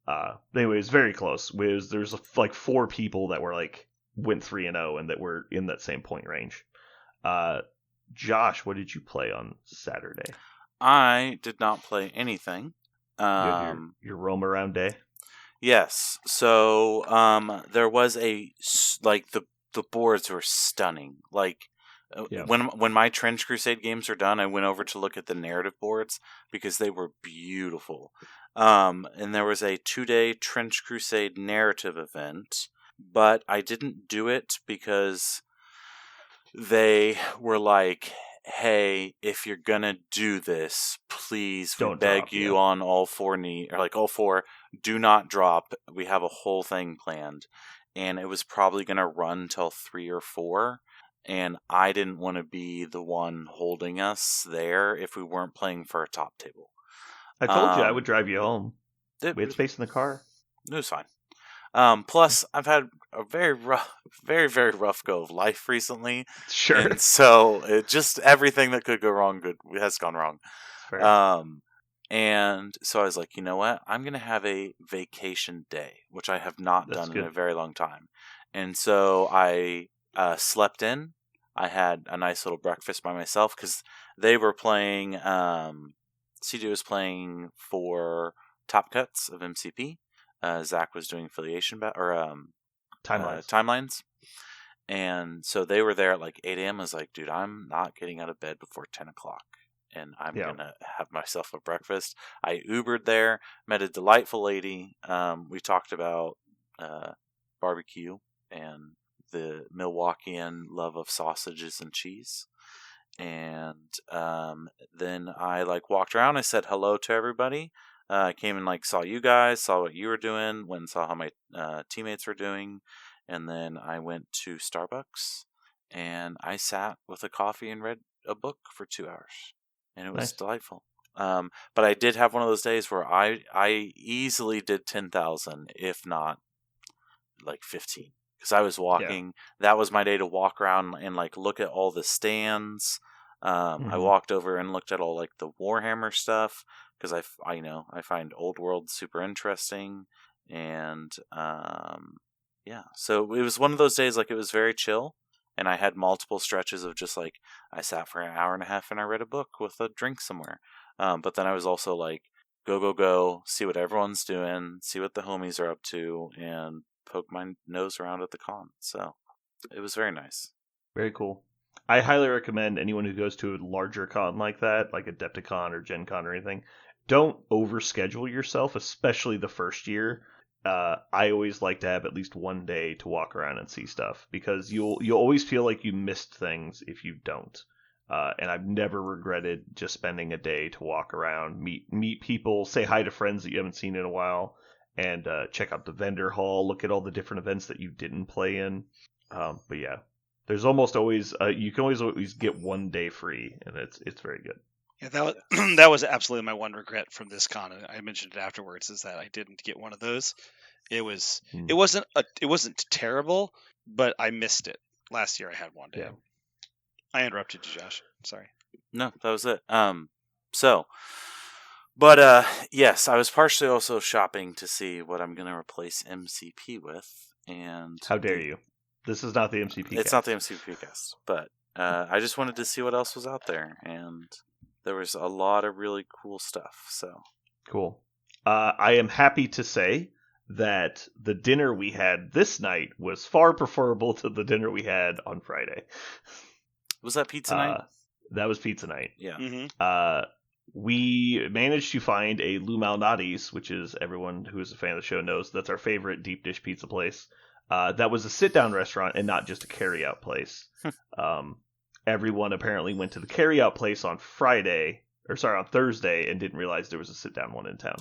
Anyway, it was very close. There's like 4 people that were like went 3-0 and that were in that same point range. Josh, what did you play on Saturday? I did not play anything. You had your roam around day? Yes. So there was the boards were stunning. Like Yeah. when my Trench Crusade games are done, I went over to look at the narrative boards because they were beautiful. And there was a 2-day Trench Crusade narrative event, but I didn't do it because they were like, hey, if you're gonna do this, please, we beg you on all 4 all 4, do not drop. We have a whole thing planned. And it was probably gonna run till 3 or 4. And I didn't want to be the one holding us there if we weren't playing for a top table. I told you I would drive you home. We had space in the car. It was fine. Plus, I've had a very rough, very, very rough go of life recently. Sure. And so just everything that could go wrong has gone wrong. Fair. And so I was like, you know what? I'm going to have a vacation day, which I have not done in a very long time. And so I slept in. I had a nice little breakfast by myself because they were playing, CJ was playing for Top Cuts of MCP. Zach was doing affiliation timelines. And so they were there at like 8 a.m. I was like, dude, I'm not getting out of bed before 10 o'clock. And I'm going to have myself a breakfast. I Ubered there, met a delightful lady. We talked about barbecue and the Milwaukeean love of sausages and cheese. And then I walked around. I said hello to everybody. I came and saw you guys, saw what you were doing, went and saw how my teammates were doing, and then I went to Starbucks and I sat with a coffee and read a book for 2 hours, and it was delightful. But I did have one of those days where I easily did 10,000, if not 15, because I was walking. That was my day to walk around and look at all the stands. I walked over and looked at all the Warhammer stuff, because I find Old World super interesting, and so it was one of those days it was very chill, and I had multiple stretches of just I sat for an hour and a half and I read a book with a drink somewhere, but then I was also go, see what everyone's doing, see what the homies are up to, and poke my nose around at the con. So it was very nice. Very cool. I highly recommend anyone who goes to a larger con like that, like Adepticon or Gen Con or anything, don't overschedule yourself, especially the first year. I always like to have at least one day to walk around and see stuff, because you'll always feel like you missed things if you don't. And I've never regretted just spending a day to walk around, meet people, say hi to friends that you haven't seen in a while, and check out the vendor hall, look at all the different events that you didn't play in. But yeah, there's almost always you can always get 1 day free, and it's very good. Yeah, that was that was absolutely my one regret from this con. And I mentioned it afterwards, is that I didn't get one of those. It wasn't terrible, but I missed it. Last year I had one day. Yeah. I interrupted you, Josh. Sorry. No, that was it. But yes, I was partially also shopping to see what I'm going to replace MCP with, and How dare you? This is not the MCP. It's not the MCP cast, but I just wanted to see what else was out there, and there was a lot of really cool stuff. So cool. I am happy to say that the dinner we had this night was far preferable to the dinner we had on Friday. Was that pizza night? That was pizza night. Yeah. Mm-hmm. We managed to find a Lou Malnati's, which is, everyone who is a fan of the show knows, that's our favorite deep dish pizza place. That was a sit-down restaurant and not just a carry-out place. Everyone apparently went to the carry-out place on Thursday, and didn't realize there was a sit-down one in town.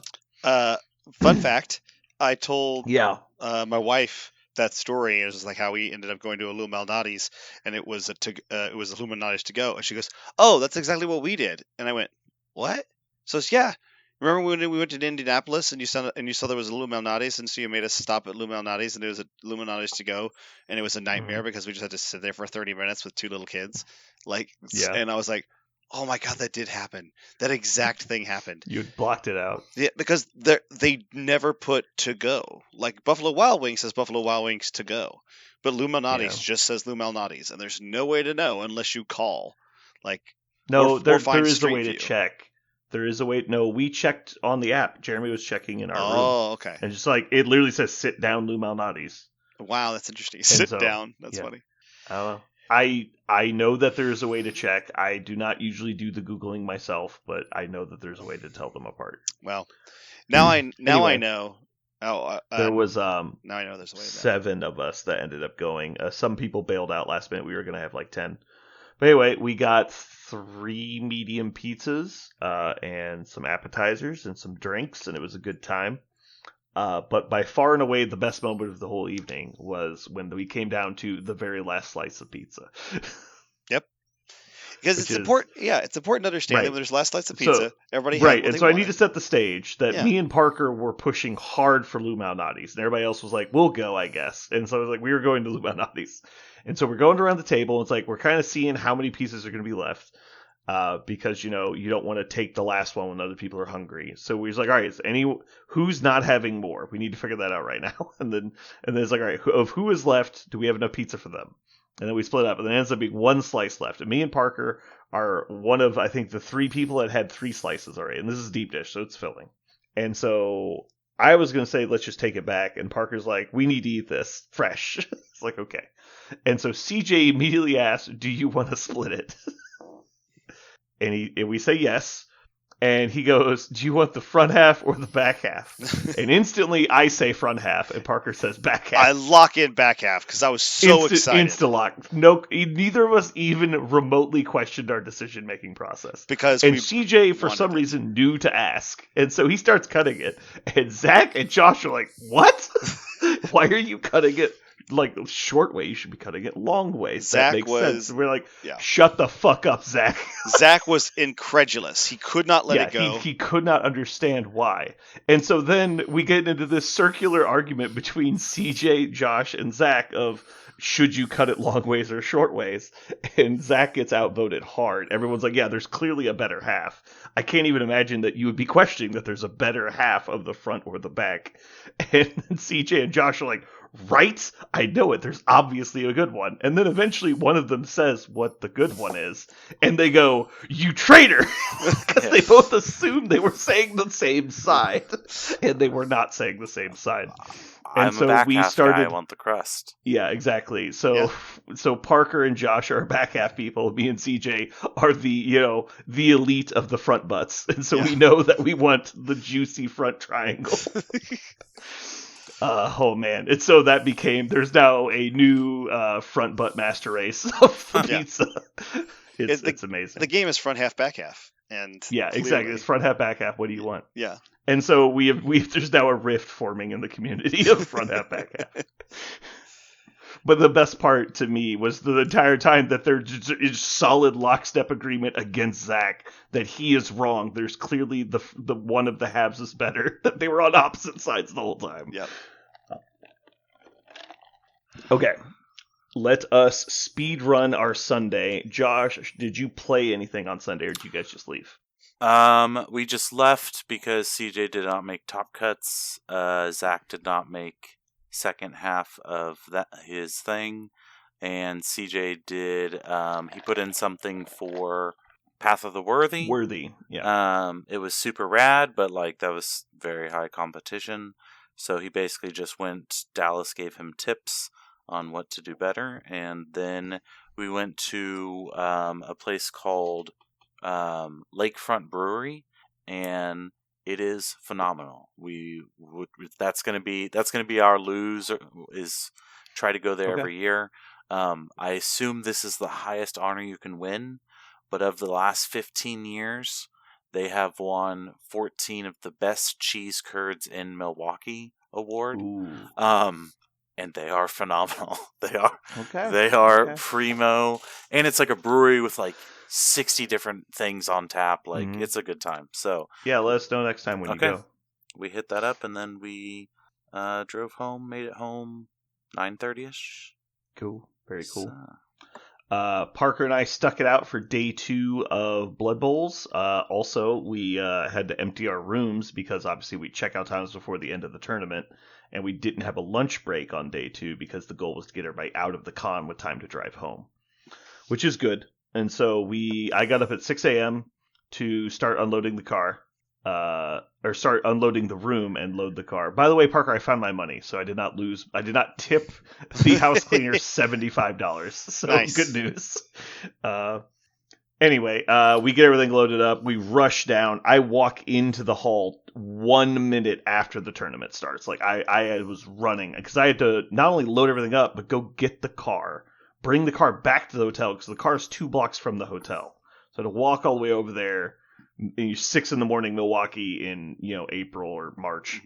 Fun fact, I told Yeah. my wife that story. It was like how we ended up going to a Lou Malnati's, and it was a Lou Malnati's to go. And she goes, "Oh, that's exactly what we did." And I went, "What?" So yeah. Remember when we went to Indianapolis and you saw there was a Lou Malnati's, and so you made us stop at Lou Malnati's, and there was a Lou Malnati's to go, and it was a nightmare because we just had to sit there for 30 minutes with 2 little kids, Yeah. And I was like, "Oh my god, that did happen! That exact thing happened." You blocked it out. Yeah, because they never put to go. Like Buffalo Wild Wings says Buffalo Wild Wings to go, but Lou Malnati's just says Lou Malnati's, and there's no way to know unless you call. There is a Street way to View. check. There is a way. No, we checked on the app. Jeremy was checking in our room. Oh, okay. And just like, it literally says sit down Lou Malnati's. Wow, that's interesting. Sit down. That's funny. I don't know. I know that there is a way to check. I do not usually do the Googling myself, but I know that there's a way to tell them apart. Well, now I Anyway. know. There was now I know there's a way. 7 of us that ended up going. Some people bailed out last minute. We were going to have like 10. But anyway, we got 3 medium pizzas and some appetizers and some drinks, and it was a good time. But by far and away, the best moment of the whole evening was when we came down to the very last slice of pizza. Yep. Because it's important. Yeah, it's important to understand that when there's last slice of pizza, everybody right. Had and so I need to set the stage that Yeah. me and Parker were pushing hard for Lou Malnati's, and everybody else was like, "We'll go, I guess." And so I was like, "We were going to Lou Malnati's," and so we're going around the table. And it's like we're kind of seeing how many pieces are going to be left, because you don't want to take the last one when other people are hungry. So we was like, "All right, who's not having more? We need to figure that out right now." And then it's like, "All right, of who is left? Do we have enough pizza for them?" And then we split up, and then it ends up being 1 slice left. And me and Parker are one of, I think, the 3 people that had 3 slices already. And this is deep dish, so it's filling. And so I was going to say, let's just take it back. And Parker's like, we need to eat this fresh. It's like, okay. And so CJ immediately asked, do you want to split it? And we say yes. And he goes, do you want the front half or the back half? And instantly I say front half, and Parker says back half. I lock in back half because I was so excited. Insta-lock. No, neither of us even remotely questioned our decision-making process. And CJ, for some reason, knew to ask. And so he starts cutting it. And Zach and Josh are like, what? Why are you cutting it? Like, short way, you should be cutting it long way. That makes sense. We're like, shut the fuck up, Zach. Zach was incredulous. He could not let it go. He could not understand why. And so then we get into this circular argument between CJ, Josh, and Zach of, should you cut it long ways or short ways? And Zach gets outvoted hard. Everyone's like, yeah, there's clearly a better half. I can't even imagine that you would be questioning that there's a better half of the front or the back. And CJ and Josh are like, right? I know it. There's obviously a good one. And then eventually one of them says what the good one is. And they go, you traitor! Because they both assumed they were saying the same side. And they were not saying the same side. And I'm a back half guy. I want the crust. Yeah, exactly. So Parker and Josh are back half people. Me and CJ are the elite of the front butts. And so we know that we want the juicy front triangle. Oh man! And so that became. There's now a new front butt master race of the pizza. It's amazing. The game is front half, back half, and exactly. It's front half, back half. What do you want? Yeah. And so there's now a rift forming in the community of front half, back half. But the best part to me was the entire time that there is solid lockstep agreement against Zach that he is wrong. There's clearly the one of the halves is better. That they were on opposite sides the whole time. Yep. Okay. Let us speed run our Sunday. Josh, did you play anything on Sunday, or did you guys just leave? We just left because CJ did not make top cuts. Zach did not make second half of his thing, and CJ did. He put in something for Path of the Worthy. Yeah. It was super rad, but like that was very high competition. So he basically just went. Dallas gave him tips on what to do better, and then we went to a place called Lakefront Brewery, and it is phenomenal. That's gonna be our lose, is try to go there every year. I assume this is the highest honor you can win, but of the last 15 years, they have won 14 of the best cheese curds in Milwaukee award. Ooh. And they are phenomenal. They are Okay. primo, and it's like a brewery with like 60 different things on tap. Like it's a good time. So yeah, let us know next time when you go. We hit that up, and then we drove home. Made it home 9:30ish. Cool, very cool. Parker and I stuck it out for day 2 of Blood Bowls. Also, we had to empty our rooms because obviously we check out times before the end of the tournament. And we didn't have a lunch break on day 2 because the goal was to get everybody out of the con with time to drive home, which is good. And so I got up at 6 a.m. to start unloading the car, or start unloading the room and load the car. By the way, Parker, I found my money, so I did not tip the house cleaner $75. So nice. Good news. Anyway, we get everything loaded up. We rush down. I walk into the hall 1 minute after the tournament starts. Like I was running because I had to not only load everything up, but go get the car, bring the car back to the hotel because the car is 2 blocks from the hotel. So I had to walk all the way over there. 6 a.m. Milwaukee in April or March.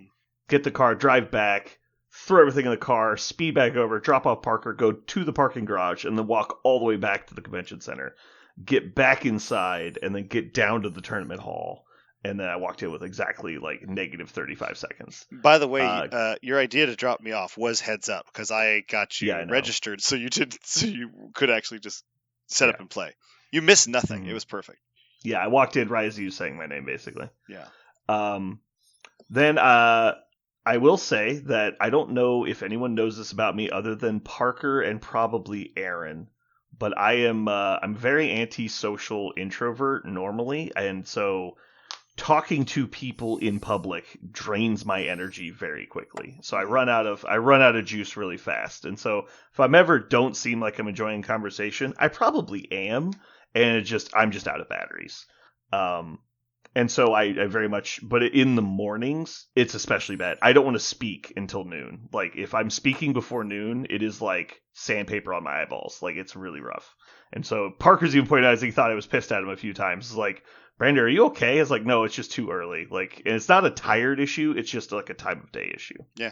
Get the car, drive back, throw everything in the car, speed back over, drop off Parker, go to the parking garage, and then walk all the way back to the convention center. Get back inside, and then get down to the tournament hall. And then I walked in with exactly like negative 35 seconds. By the way, your idea to drop me off was heads up because I got you registered, so you could actually just set up and play. You missed nothing. It was perfect. Yeah, I walked in right as you saying my name, basically. Yeah. Then I will say that I don't know if anyone knows this about me other than Parker and probably Aaron. But I'm very antisocial introvert normally, and so talking to people in public drains my energy very quickly. So I run out of juice really fast. And so if I'm ever don't seem like I'm enjoying conversation, I probably am, and I'm just out of batteries. And so I very much, but in the mornings, it's especially bad. I don't want to speak until noon. Like, if I'm speaking before noon, it is like sandpaper on my eyeballs. Like, it's really rough. And so Parker's even pointed out, as he thought I was pissed at him a few times. It's like, Brandon, are you okay? It's like, no, it's just too early. Like, and it's not a tired issue. It's just like a time of day issue. Yeah.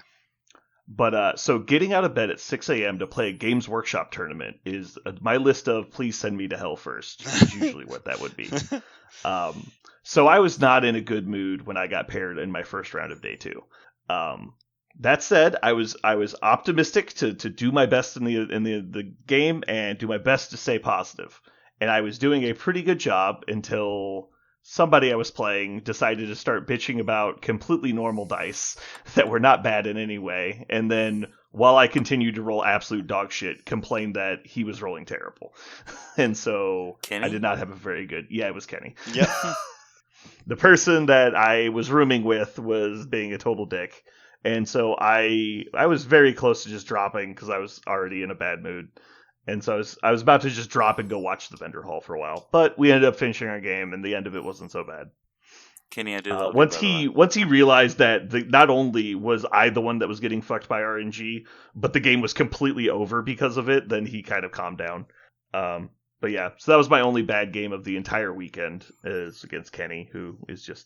But so getting out of bed at 6 a.m. to play a Games Workshop tournament is my list of please send me to hell first. Is usually what that would be. So I was not in a good mood when I got paired in my first round of day 2. That said, I was optimistic to do my best in the game and do my best to stay positive. And I was doing a pretty good job until somebody I was playing decided to start bitching about completely normal dice that were not bad in any way. And then while I continued to roll absolute dog shit, complained that he was rolling terrible. And so Kenny? I did not have a very good... Yeah, it was Kenny. Yep. The person that I was rooming with was being a total dick. And so I was very close to just dropping because I was already in a bad mood. And so I was about to just drop and go watch the vendor hall for a while. But we ended up finishing our game, and the end of it wasn't so bad. Kenny, I do love once he realized that not only was I the one that was getting fucked by RNG, but the game was completely over because of it, then he kind of calmed down. But yeah, so that was my only bad game of the entire weekend, is against Kenny, who is just,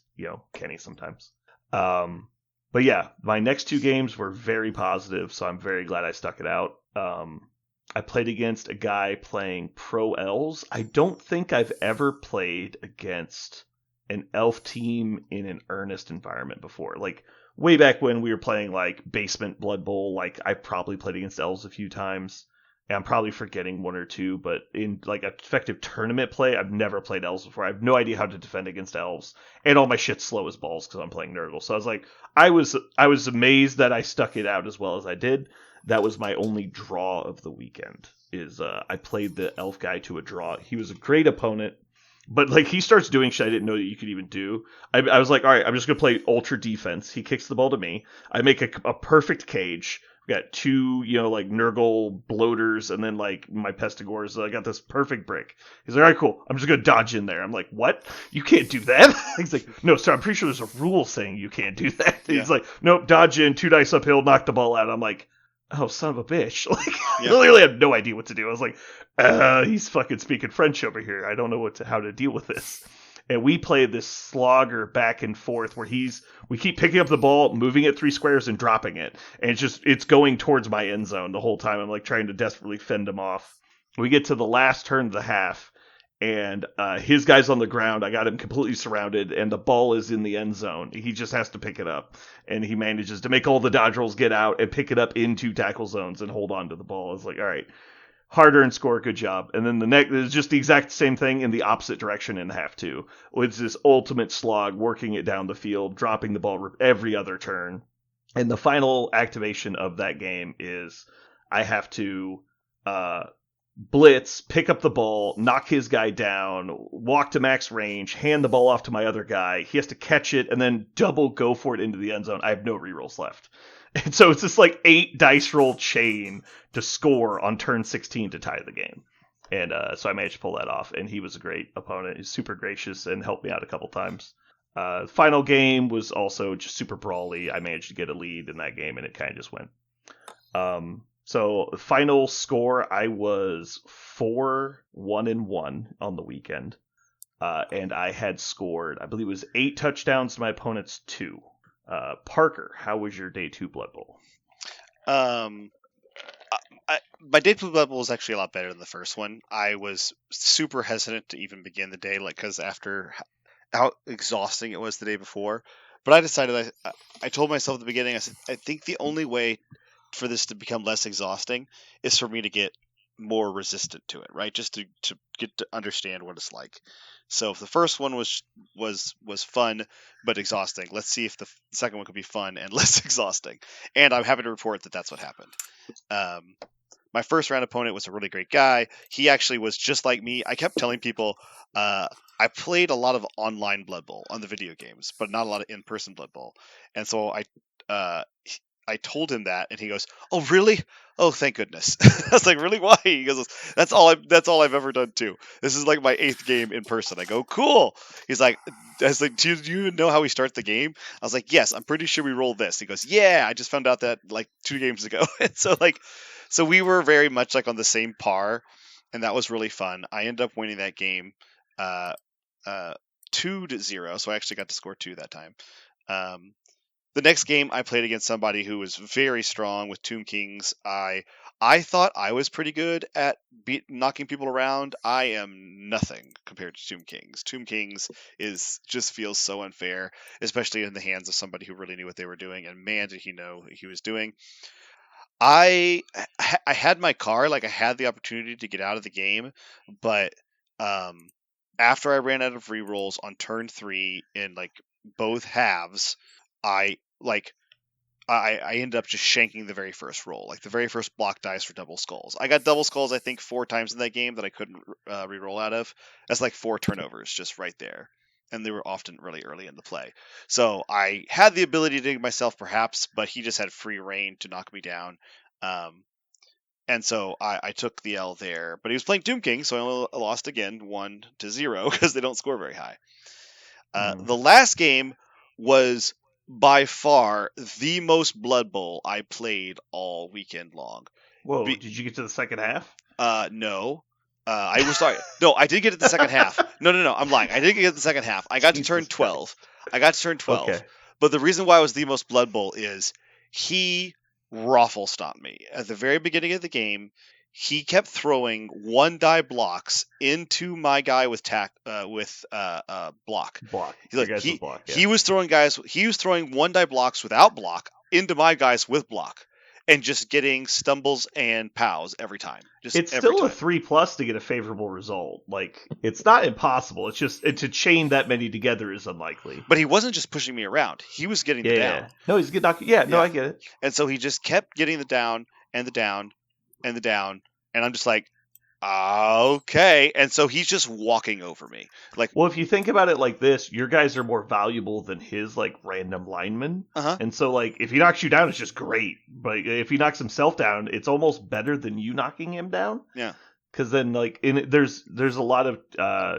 Kenny sometimes. But yeah, my next 2 games were very positive, so I'm very glad I stuck it out. I played against a guy playing Pro Elves. I don't think I've ever played against an elf team in an earnest environment before. Like way back when we were playing like Basement Blood Bowl, like I probably played against elves a few times. And I'm probably forgetting 1 or 2, but in like effective tournament play, I've never played elves before. I have no idea how to defend against elves, and all my shit's slow as balls because I'm playing Nurgle. So I was like, I was amazed that I stuck it out as well as I did. That was my only draw of the weekend. Is I played the elf guy to a draw. He was a great opponent, but like he starts doing shit I didn't know that you could even do. I was like, all right, I'm just gonna play ultra defense. He kicks the ball to me. I make a perfect cage. We got 2, like Nurgle bloaters, and then like my Pestigores. I got this perfect brick. He's like, all right, cool. I'm just gonna dodge in there. I'm like, what? You can't do that. He's like, no, sir. I'm pretty sure there's a rule saying you can't do that. Yeah. He's like, nope, dodge in, 2 dice uphill, knock the ball out. I'm like, oh, son of a bitch. Like, I literally had no idea what to do. I was like, he's fucking speaking French over here. I don't know how to deal with this. And we played this slogger back and forth where we keep picking up the ball, moving it 3 squares, and dropping it. And it's going towards my end zone the whole time. I'm like trying to desperately fend him off. We get to the last turn of the half, and his guy's on the ground. I got him completely surrounded, and the ball is in the end zone. He just has to pick it up. And he manages to make all the dodge rolls, get out, and pick it up into tackle zones and hold on to the ball. It's like, all right, harder and score, good job. And then the next is just the exact same thing in the opposite direction in half 2. It's this ultimate slog, working it down the field, dropping the ball every other turn. And the final activation of that game is I have to blitz, pick up the ball, knock his guy down, walk to max range, hand the ball off to my other guy. He has to catch it and then double go for it into the end zone. I have no rerolls left. And so it's this like 8 dice roll chain to score on turn 16 to tie the game. And so I managed to pull that off, and he was a great opponent. He's super gracious and helped me out a couple times. Final game was also just super brawly. I managed to get a lead in that game, and it kind of just went. So final score, I was 4-1-1 on the weekend. And I had scored, I believe it was 8 touchdowns to my opponent's 2. Parker, how was your day 2 Blood Bowl? My day 2 Blood Bowl was actually a lot better than the first one. I was super hesitant to even begin the day, because after how exhausting it was the day before. But I decided, I told myself at the beginning, I said, I think the only way for this to become less exhausting is for me to get more resistant to it, right? Just to get to understand what it's like. So if the first one was fun but exhausting, let's see if the second one could be fun and less exhausting. And I'm happy to report that that's what happened. My first round opponent was a really great guy. He actually was just like me. I kept telling people I played a lot of online Blood Bowl on the video games, but not a lot of in-person Blood Bowl. And so I told him that, and he goes, "Oh, really? Oh, thank goodness." I was like, "Really? Why?" He goes, That's all I've ever done too. This is like my 8th game in person." I go, "Cool." He's like, I was like, do you know how we start the game?" I was like, "Yes, I'm pretty sure we roll this." He goes, "Yeah, I just found out that like 2 games ago." And so we were very much like on the same par, and that was really fun. I ended up winning that game 2-0, so I actually got to score 2 that time. The next game, I played against somebody who was very strong with Tomb Kings. I thought I was pretty good at knocking people around. I am nothing compared to Tomb Kings. Tomb Kings just feels so unfair, especially in the hands of somebody who really knew what they were doing. And man, did he know what he was doing. I had my car, like I had the opportunity to get out of the game, but after I ran out of rerolls on turn 3 in like both halves, I ended up just shanking the very first roll, like the very first block dice for double skulls. I got double skulls, I think 4 times in that game that I couldn't re-roll out of. That's like 4 turnovers just right there. And they were often really early in the play. So I had the ability to dig myself perhaps, but he just had free reign to knock me down. And so I took the L there. But he was playing Doom King, so I only lost again 1-0 because they don't score very high. The last game was by far the most Blood Bowl I played all weekend long. Whoa, did you get to the second half? No. I was sorry. No, I did get to the second half. No, I'm lying. I didn't get to the second half. I got to turn 12. Okay. But the reason why it was the most Blood Bowl is he raffle stomped me at the very beginning of the game. He kept throwing 1-die blocks into my guy with block. Block. He's Your like guys with block. Yeah. he was throwing 1-die blocks without block into my guys with block, and just getting stumbles and pows every time. It's every still time. a 3+ to get a favorable result. Like, it's not impossible. It's just to chain that many together is unlikely. But he wasn't just pushing me around. He was getting the down. No, he's good. Yeah, no, Yeah. I get it. And so he just kept getting the down and the down and the down, and I'm just like, okay. And so he's just walking over me. Like, well, if you think about it like this, your guys are more valuable than his like random linemen. And so like if he knocks you down, it's just great. But if he knocks himself down, it's almost better than you knocking him down. Yeah. Because then, like, there's a lot of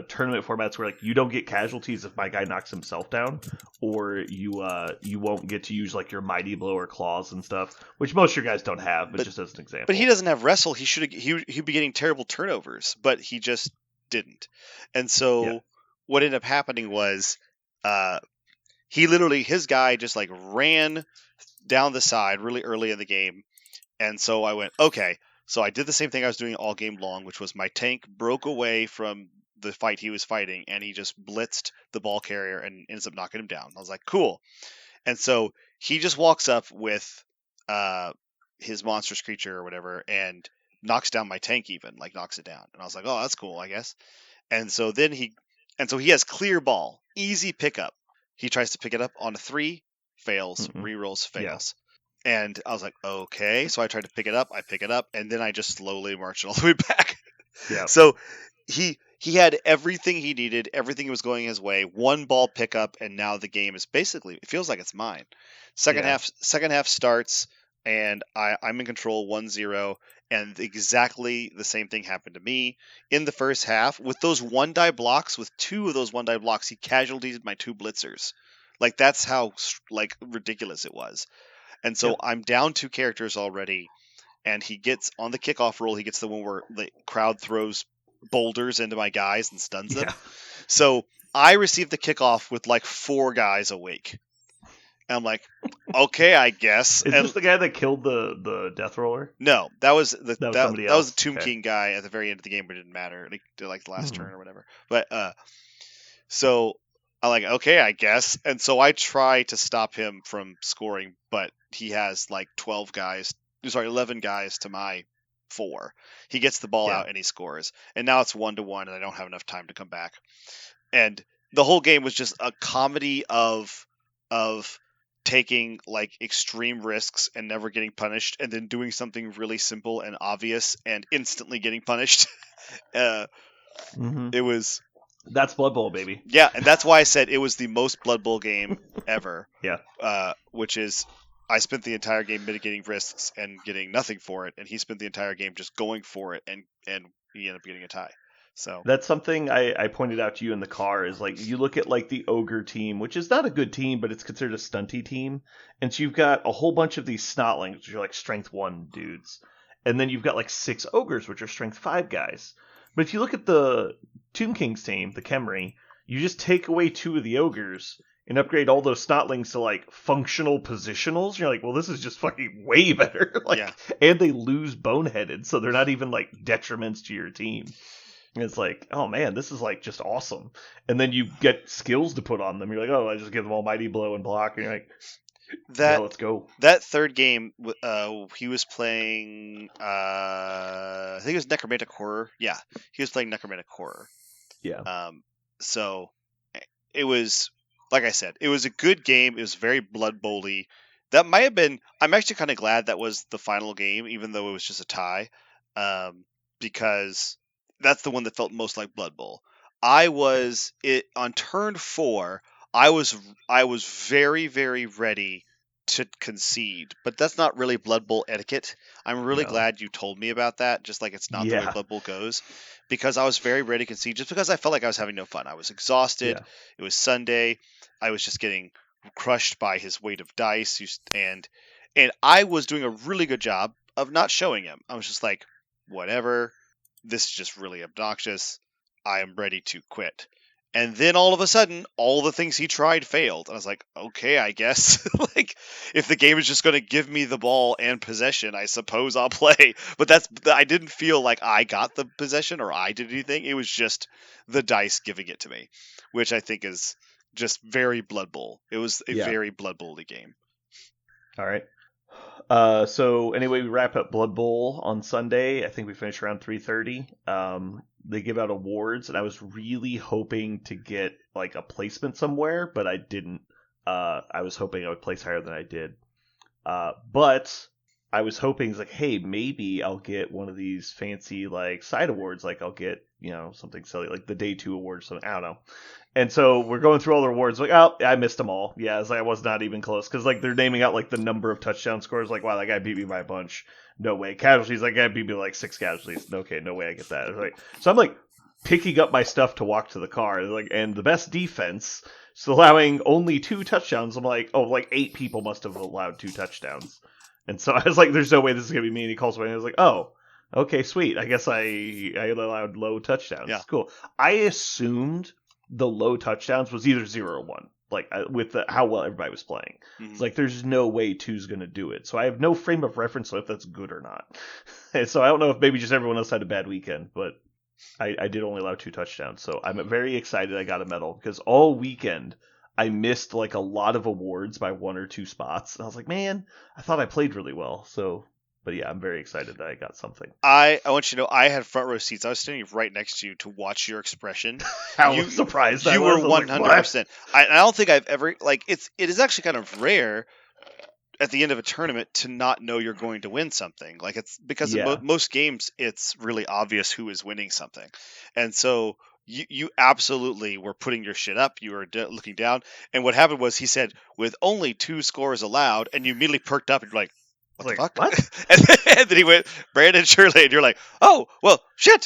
tournament formats where like you don't get casualties if my guy knocks himself down, or you won't get to use like your mighty blow or claws and stuff, which most of your guys don't have. But just as an example, but he doesn't have wrestle. He'd be getting terrible turnovers, but he just didn't. And so what ended up happening was, his guy just like ran down the side really early in the game, and so I went, okay. So I did the same thing I was doing all game long, which was my tank broke away from the fight he was fighting, and he just blitzed the ball carrier and ends up knocking him down. I was like, cool. And so he just walks up with his monstrous creature or whatever and knocks down my tank, even like knocks it down. And I was like, oh, that's cool, I guess. And so he has clear ball, easy pickup. He tries to pick it up on a 3, fails, rerolls, fails. And I was like, okay. So I tried to pick it up. I pick it up, and then I just slowly marched all the way back. Yeah. So he had everything he needed. Everything was going his way. 1 ball pickup, and now the game is basically, it feels like it's mine. Second half starts, and I'm in control 1-0, and exactly the same thing happened to me in the first half with those 1-die blocks. With 2 of those 1-die blocks, he casualtied my 2 blitzers. Like, that's how like ridiculous it was. And so I'm down 2 characters already, and he gets on the kickoff roll. He gets the one where the crowd throws boulders into my guys and stuns them. So I received the kickoff with like 4 guys awake. And I'm like, okay, I guess. Is this the guy that killed the death roller? No, that was somebody else. That was the Tomb King guy at the very end of the game, but it didn't matter. Like the last turn or whatever. But so I'm like, okay, I guess. And so I try to stop him from scoring, but he has like 11 guys to my 4. He gets the ball out and he scores. And now it's 1-1, and I don't have enough time to come back. And the whole game was just a comedy of taking like extreme risks and never getting punished, and then doing something really simple and obvious and instantly getting punished. It was... That's Blood Bowl, baby. Yeah, and that's why I said it was the most Blood Bowl game ever. Which is, I spent the entire game mitigating risks and getting nothing for it, and he spent the entire game just going for it, and he ended up getting a tie. So that's something I pointed out to you in the car, is like, you look at like the ogre team, which is not a good team, but it's considered a stunty team. And so you've got a whole bunch of these snotlings, which are like strength 1 dudes. And then you've got like 6 ogres, which are strength 5 guys. But if you look at the Tomb King's team, the Khemri, you just take away 2 of the ogres and upgrade all those snotlings to like functional positionals. You're like, well, this is just fucking way better. And they lose boneheaded, so they're not even like detriments to your team. And it's like, oh man, this is like just awesome. And then you get skills to put on them. You're like, oh, I just give them all mighty blow and block. And you're like, let's go. That third game, he was playing, I think it was Necromantic Horror. Yeah, he was playing Necromantic Horror. Yeah. So it was, like I said, it was a good game. It was very Blood Bowl-y. That might have been, I'm actually kind of glad that was the final game, even though it was just a tie, because that's the one that felt most like Blood Bowl. On turn 4, I was very, very ready to concede, but that's not really Blood Bowl etiquette. I'm really glad you told me about that, just like it's not the way Blood Bowl goes, because I was very ready to concede, just because I felt like I was having no fun. I was exhausted. It was Sunday. I was just getting crushed by his weight of dice, and I was doing a really good job of not showing him. I was just like, whatever, this is just really obnoxious. I am ready to quit. And then all of a sudden, all the things he tried failed. And I was like, okay, I guess. Like, if the game is just going to give me the ball and possession, I suppose I'll play. But I didn't feel like I got the possession or I did anything. It was just the dice giving it to me, which I think is just very Blood Bowl. It was a very Blood Bowl-y game. All right. So anyway, we wrap up Blood Bowl on Sunday. I think we finished around 3:30. They give out awards, and I was really hoping to get like a placement somewhere, but I didn't. I was hoping I would place higher than I did. But I was hoping, it's like, hey, maybe I'll get one of these fancy like side awards. Like I'll get, something silly like the Day 2 award or something. I don't know. And so we're going through all the awards. Like, oh, I missed them all. Yeah, I was not even close. Because, like, they're naming out, like, the number of touchdown scores. Like, wow, that guy beat me by a bunch. No way. Casualties, that guy beat me by, like, 6 casualties. Okay, no way I get that. Like, so I'm, like, picking up my stuff to walk to the car. Like, and the best defense is allowing only 2 touchdowns. I'm like, oh, like, 8 people must have allowed 2 touchdowns. And so I was like, there's no way this is going to be me. And he calls me, and I was like, oh, okay, sweet. I guess I allowed low touchdowns. Yeah. Cool. I assumed the low touchdowns was either 0 or 1, like with how well everybody was playing. Mm-hmm. It's like there's no way 2's going to do it. So I have no frame of reference on if that's good or not. And so I don't know if maybe just everyone else had a bad weekend, but I did only allow 2 touchdowns. So I'm very excited I got a medal because all weekend I missed like a lot of awards by 1 or 2 spots. And I was like, man, I thought I played really well. So, but yeah, I'm very excited that I got something. I want you to know I had front row seats. I was standing right next to you to watch your expression. How surprised I was. You were 100%. I don't think I've ever it is actually kind of rare at the end of a tournament to not know you're going to win something. Like it's because in most games it's really obvious who is winning something, and so you absolutely were putting your shit up. You were looking down, and what happened was he said with only 2 scores allowed, and you immediately perked up and you're like, what the fuck? What? and then he went, Brandon Shirley, and you're like, oh, well, shit.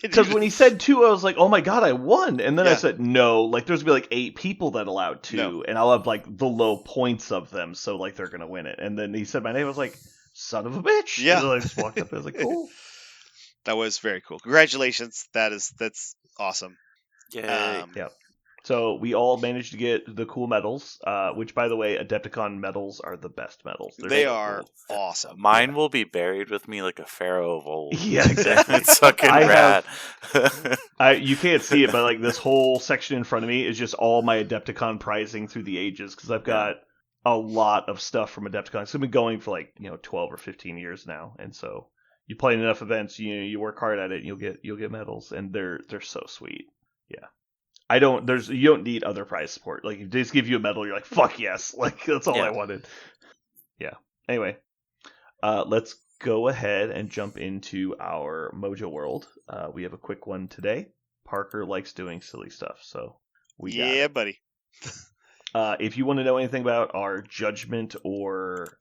Because when he said 2, I was like, oh my god, I won. And then I said, no, like there's going to be like 8 people that allowed 2, and I'll have like the low points of them, so like they're going to win it. And then he said my name, I was like, son of a bitch. Yeah. And then I just walked up and I was like, cool. That was very cool. Congratulations. That's awesome. Yay. Yeah. So we all managed to get the cool medals, which, by the way, Adepticon medals are the best medals. They are awesome. Mine will be buried with me like a pharaoh of old. Yeah, exactly. It's fucking rad. You can't see it, but like this whole section in front of me is just all my Adepticon prizing through the ages, because I've got a lot of stuff from Adepticon. It's been going for like 12 or 15 years now, and so you play enough events, you work hard at it, and you'll get medals, and they're so sweet. Yeah. You don't need other prize support. Like if they just give you a medal, you're like, fuck yes. Like that's all I wanted. Yeah. Anyway, let's go ahead and jump into our Mojo world. We have a quick one today. Parker likes doing silly stuff, so we got it. Buddy. If you want to know anything about our judgment or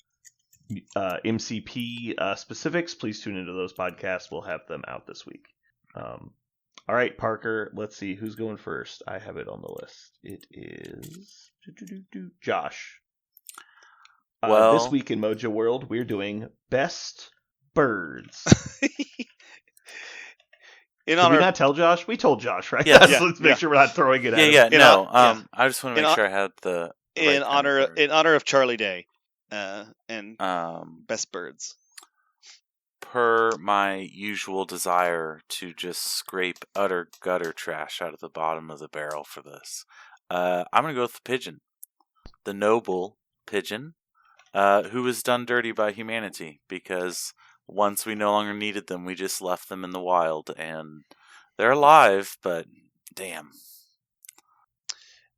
MCP specifics, please tune into those podcasts. We'll have them out this week. All right, Parker, let's see who's going first. I have it on the list. It is Josh. Well, this week in Mojo World, we're doing Best Birds. Did we not tell Josh? We told Josh, right? Yes. So let's make sure we're not throwing it at him. I just want to make sure I had the in honor of Charlie Day and Best Birds. Per my usual desire to just scrape utter gutter trash out of the bottom of the barrel for this, I'm going to go with the pigeon. The noble pigeon, who was done dirty by humanity, because once we no longer needed them, we just left them in the wild, and they're alive, but damn.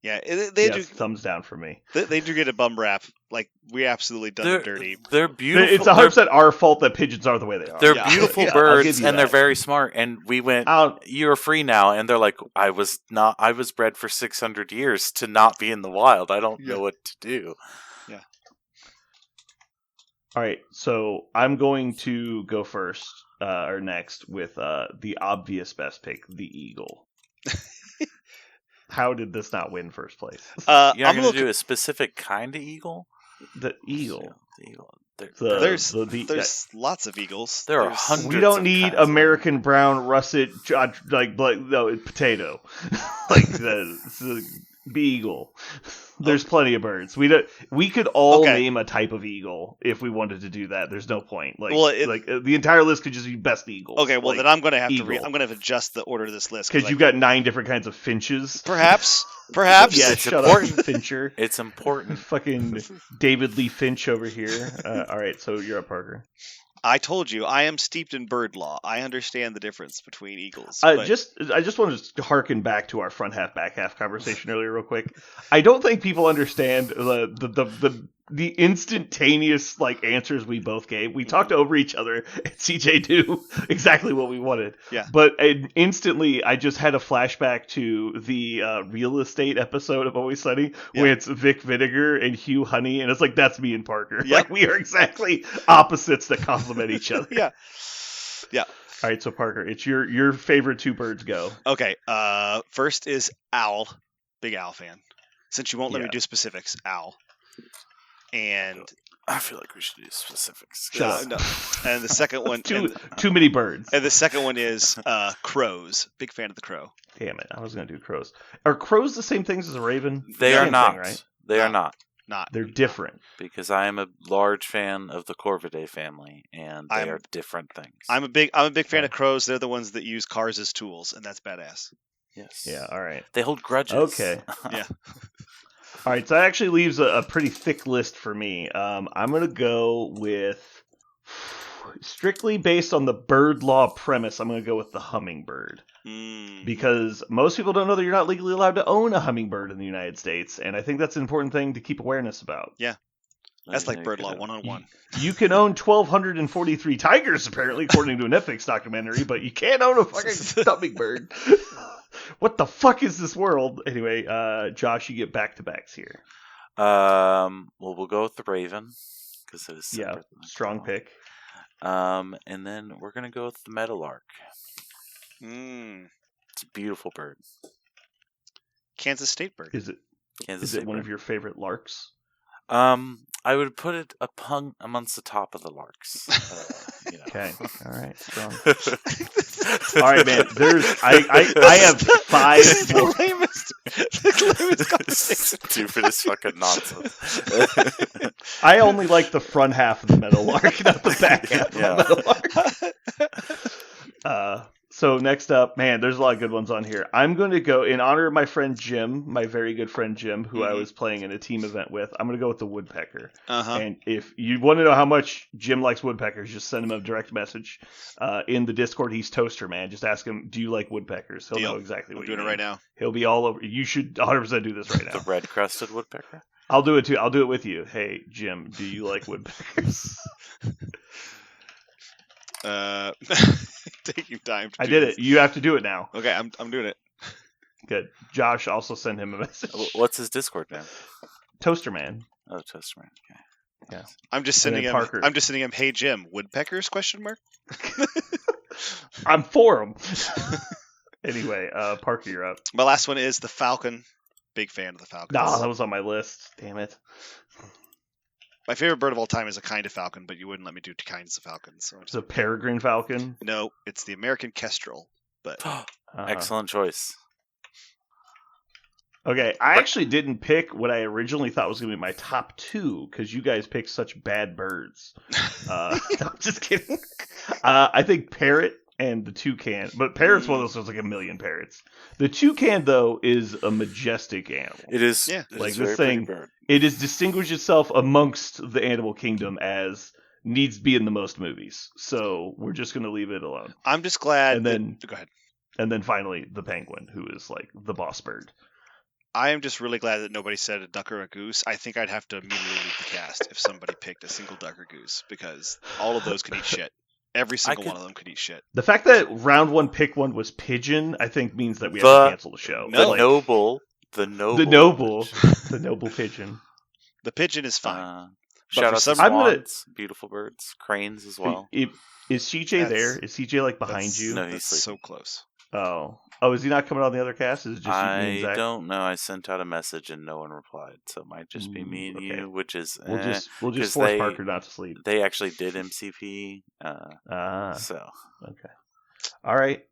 Yeah, thumbs down for me. They do get a bum rap. Like, we absolutely done them dirty. They're beautiful. It's 100% our fault that pigeons are the way they are. They're beautiful birds, and they're very smart. And we went, you're free now. And they're like, I was bred for 600 years to not be in the wild. I don't know what to do. Yeah. All right, so I'm going to go first, or next, with the obvious best pick, the eagle. How did this not win first place? You're going to do a specific kind of eagle? The eagle. There's lots of eagles. There are There's- hundreds. We don't of need kinds of American brown russet no potato, like the beagle. There's plenty of birds. We could all Okay. name a type of eagle if we wanted to do that. There's no point. Like, Well, the entire list could just be best eagles. Okay, well like, then I'm gonna have eagle. I'm gonna have to adjust the order of this list because you've got 9 different kinds of finches. perhaps. Yeah, It's shut important. up, Fincher. It's important. Fucking David Lee Finch over here. All right, so you're up, Parker. I told you I am steeped in bird law. I understand the difference between eagles. I but- just want to harken back to our front half back half conversation earlier real quick. I don't think people understand the instantaneous answers we both gave. We talked over each other, and CJ knew exactly what we wanted. Yeah. But instantly, I just had a flashback to the real estate episode of Always Sunny, where it's Vic Vinegar and Hugh Honey, and it's like that's me and Parker. Yeah. Like we are exactly opposites that complement each other. Yeah. Yeah. All right, so Parker, it's your favorite 2 birds. Go. Okay. First is owl. Big owl fan. Since you won't let me Yeah. do specifics, owl. And I feel like we should do specifics. Shut up. no. And the second one Too many birds. and the second one is crows. Big fan of the crow. Damn it! I was gonna do crows. Are crows the same things as a raven? They Same are thing, not. right? They No. are not. Not. They're different. Because I am a large fan of the Corvidae family, and they I'm- are different things. I'm a big fan of crows. They're the ones that use cars as tools, and that's badass. Yes. Yeah. All right. They hold grudges. Okay. Yeah. All right. So that actually leaves a pretty thick list for me. I'm gonna go with strictly based on the bird law premise. I'm gonna go with the hummingbird. Because most people don't know that you're not legally allowed to own a hummingbird in the United States, and I think that's an important thing to keep awareness about. That's like bird law 101. You can own 1,243 tigers, apparently, according to a Netflix documentary, but you can't own a fucking hummingbird. What the fuck is this world? Anyway, Josh, you get back-to-backs here. Well, we'll go with the Raven because it is Yeah, separate than the strong Crow. pick. And then we're gonna go with the Meadowlark. It's a beautiful bird. Kansas State bird. Is it Kansas is it State one bird. of your favorite larks? I would put it amongst the top of the larks. Okay, all right, strong. All right, man. I have 5 more. The lamest conversation. Two for this fucking nonsense. I only like the front half of the Meadowlark, not the back half of the Meadowlark. So next up, man, there's a lot of good ones on here. I'm going to go, in honor of my friend Jim, my very good friend Jim, who I was playing in a team event with, I'm going to go with the Woodpecker. And if you want to know how much Jim likes woodpeckers, just send him a direct message. In the Discord, he's Toaster Man. Just ask him, do you like woodpeckers? He'll know exactly what you're doing it right now. He'll be all over. You should 100% do this right now. The red-crested woodpecker. I'll do it too. I'll do it with you. Hey, Jim, do you like woodpeckers? Taking time. I did it. You have to do it now. Okay, I'm doing it. Good. Josh, also send him a message. What's his Discord name? Toaster Man. Oh, Toaster Man. Okay. Yeah. I'm just And sending then him. Parker. I'm just sending him. Hey Jim, woodpeckers? Question mark. I'm for him. Anyway, Parker, you're up. My last one is the Falcon. Big fan of the Falcons. Nah, that was on my list. Damn it. My favorite bird of all time is a kind of falcon, but you wouldn't let me do 2 kinds of falcons. So It's a peregrine falcon. no, it's the American kestrel. But Excellent choice. Okay, I actually didn't pick what I originally thought was going to be my top 2 because you guys picked such bad birds. I'm just kidding. I think parrot and the toucan, but parrot's one of those. There's like a million parrots. The toucan, though, is a majestic animal. It is. Yeah. it Like is this very pretty thing- bird. It has distinguished itself amongst the animal kingdom as needs to be in the most movies. So we're just going to leave it alone. I'm just glad. And then- go ahead. And then finally, the penguin, who is like the boss bird. I am just really glad that nobody said a duck or a goose. I think I'd have to immediately leave the cast if somebody picked a single duck or goose because all of those could eat shit. Every single one of them could eat shit. The fact that round 1 pick one was pigeon, I think means that we have to cancel the show. No. Like, The noble the noble pigeon. The pigeon is fine. Shout for out to some- I'm gonna- swans, beautiful birds, cranes as well. Is CJ there? Is CJ like behind That's- you? No, he's That's sleeping. so close. Oh, is he not coming on the other cast? Is it just you, me, and I Zach? don't know. I sent out a message and no one replied, so it might just be me and okay. you, which is We'll just 'cause force Parker not to sleep. They actually did MCP, so okay. All right.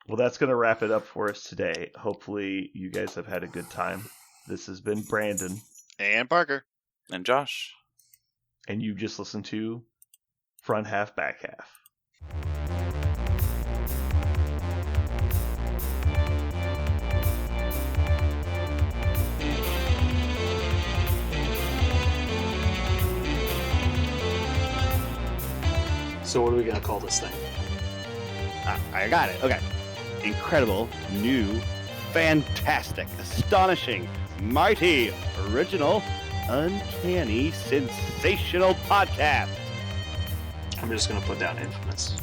Well, that's going to wrap it up for us today. Hopefully, you guys have had a good time. This has been Brandon And Parker. And Josh. And you just listened to Front Half, Back Half. So what are we going to call this thing? I got it. Okay. Incredible, new, fantastic, astonishing, mighty, original, uncanny, sensational podcast. I'm just going to put down infamous.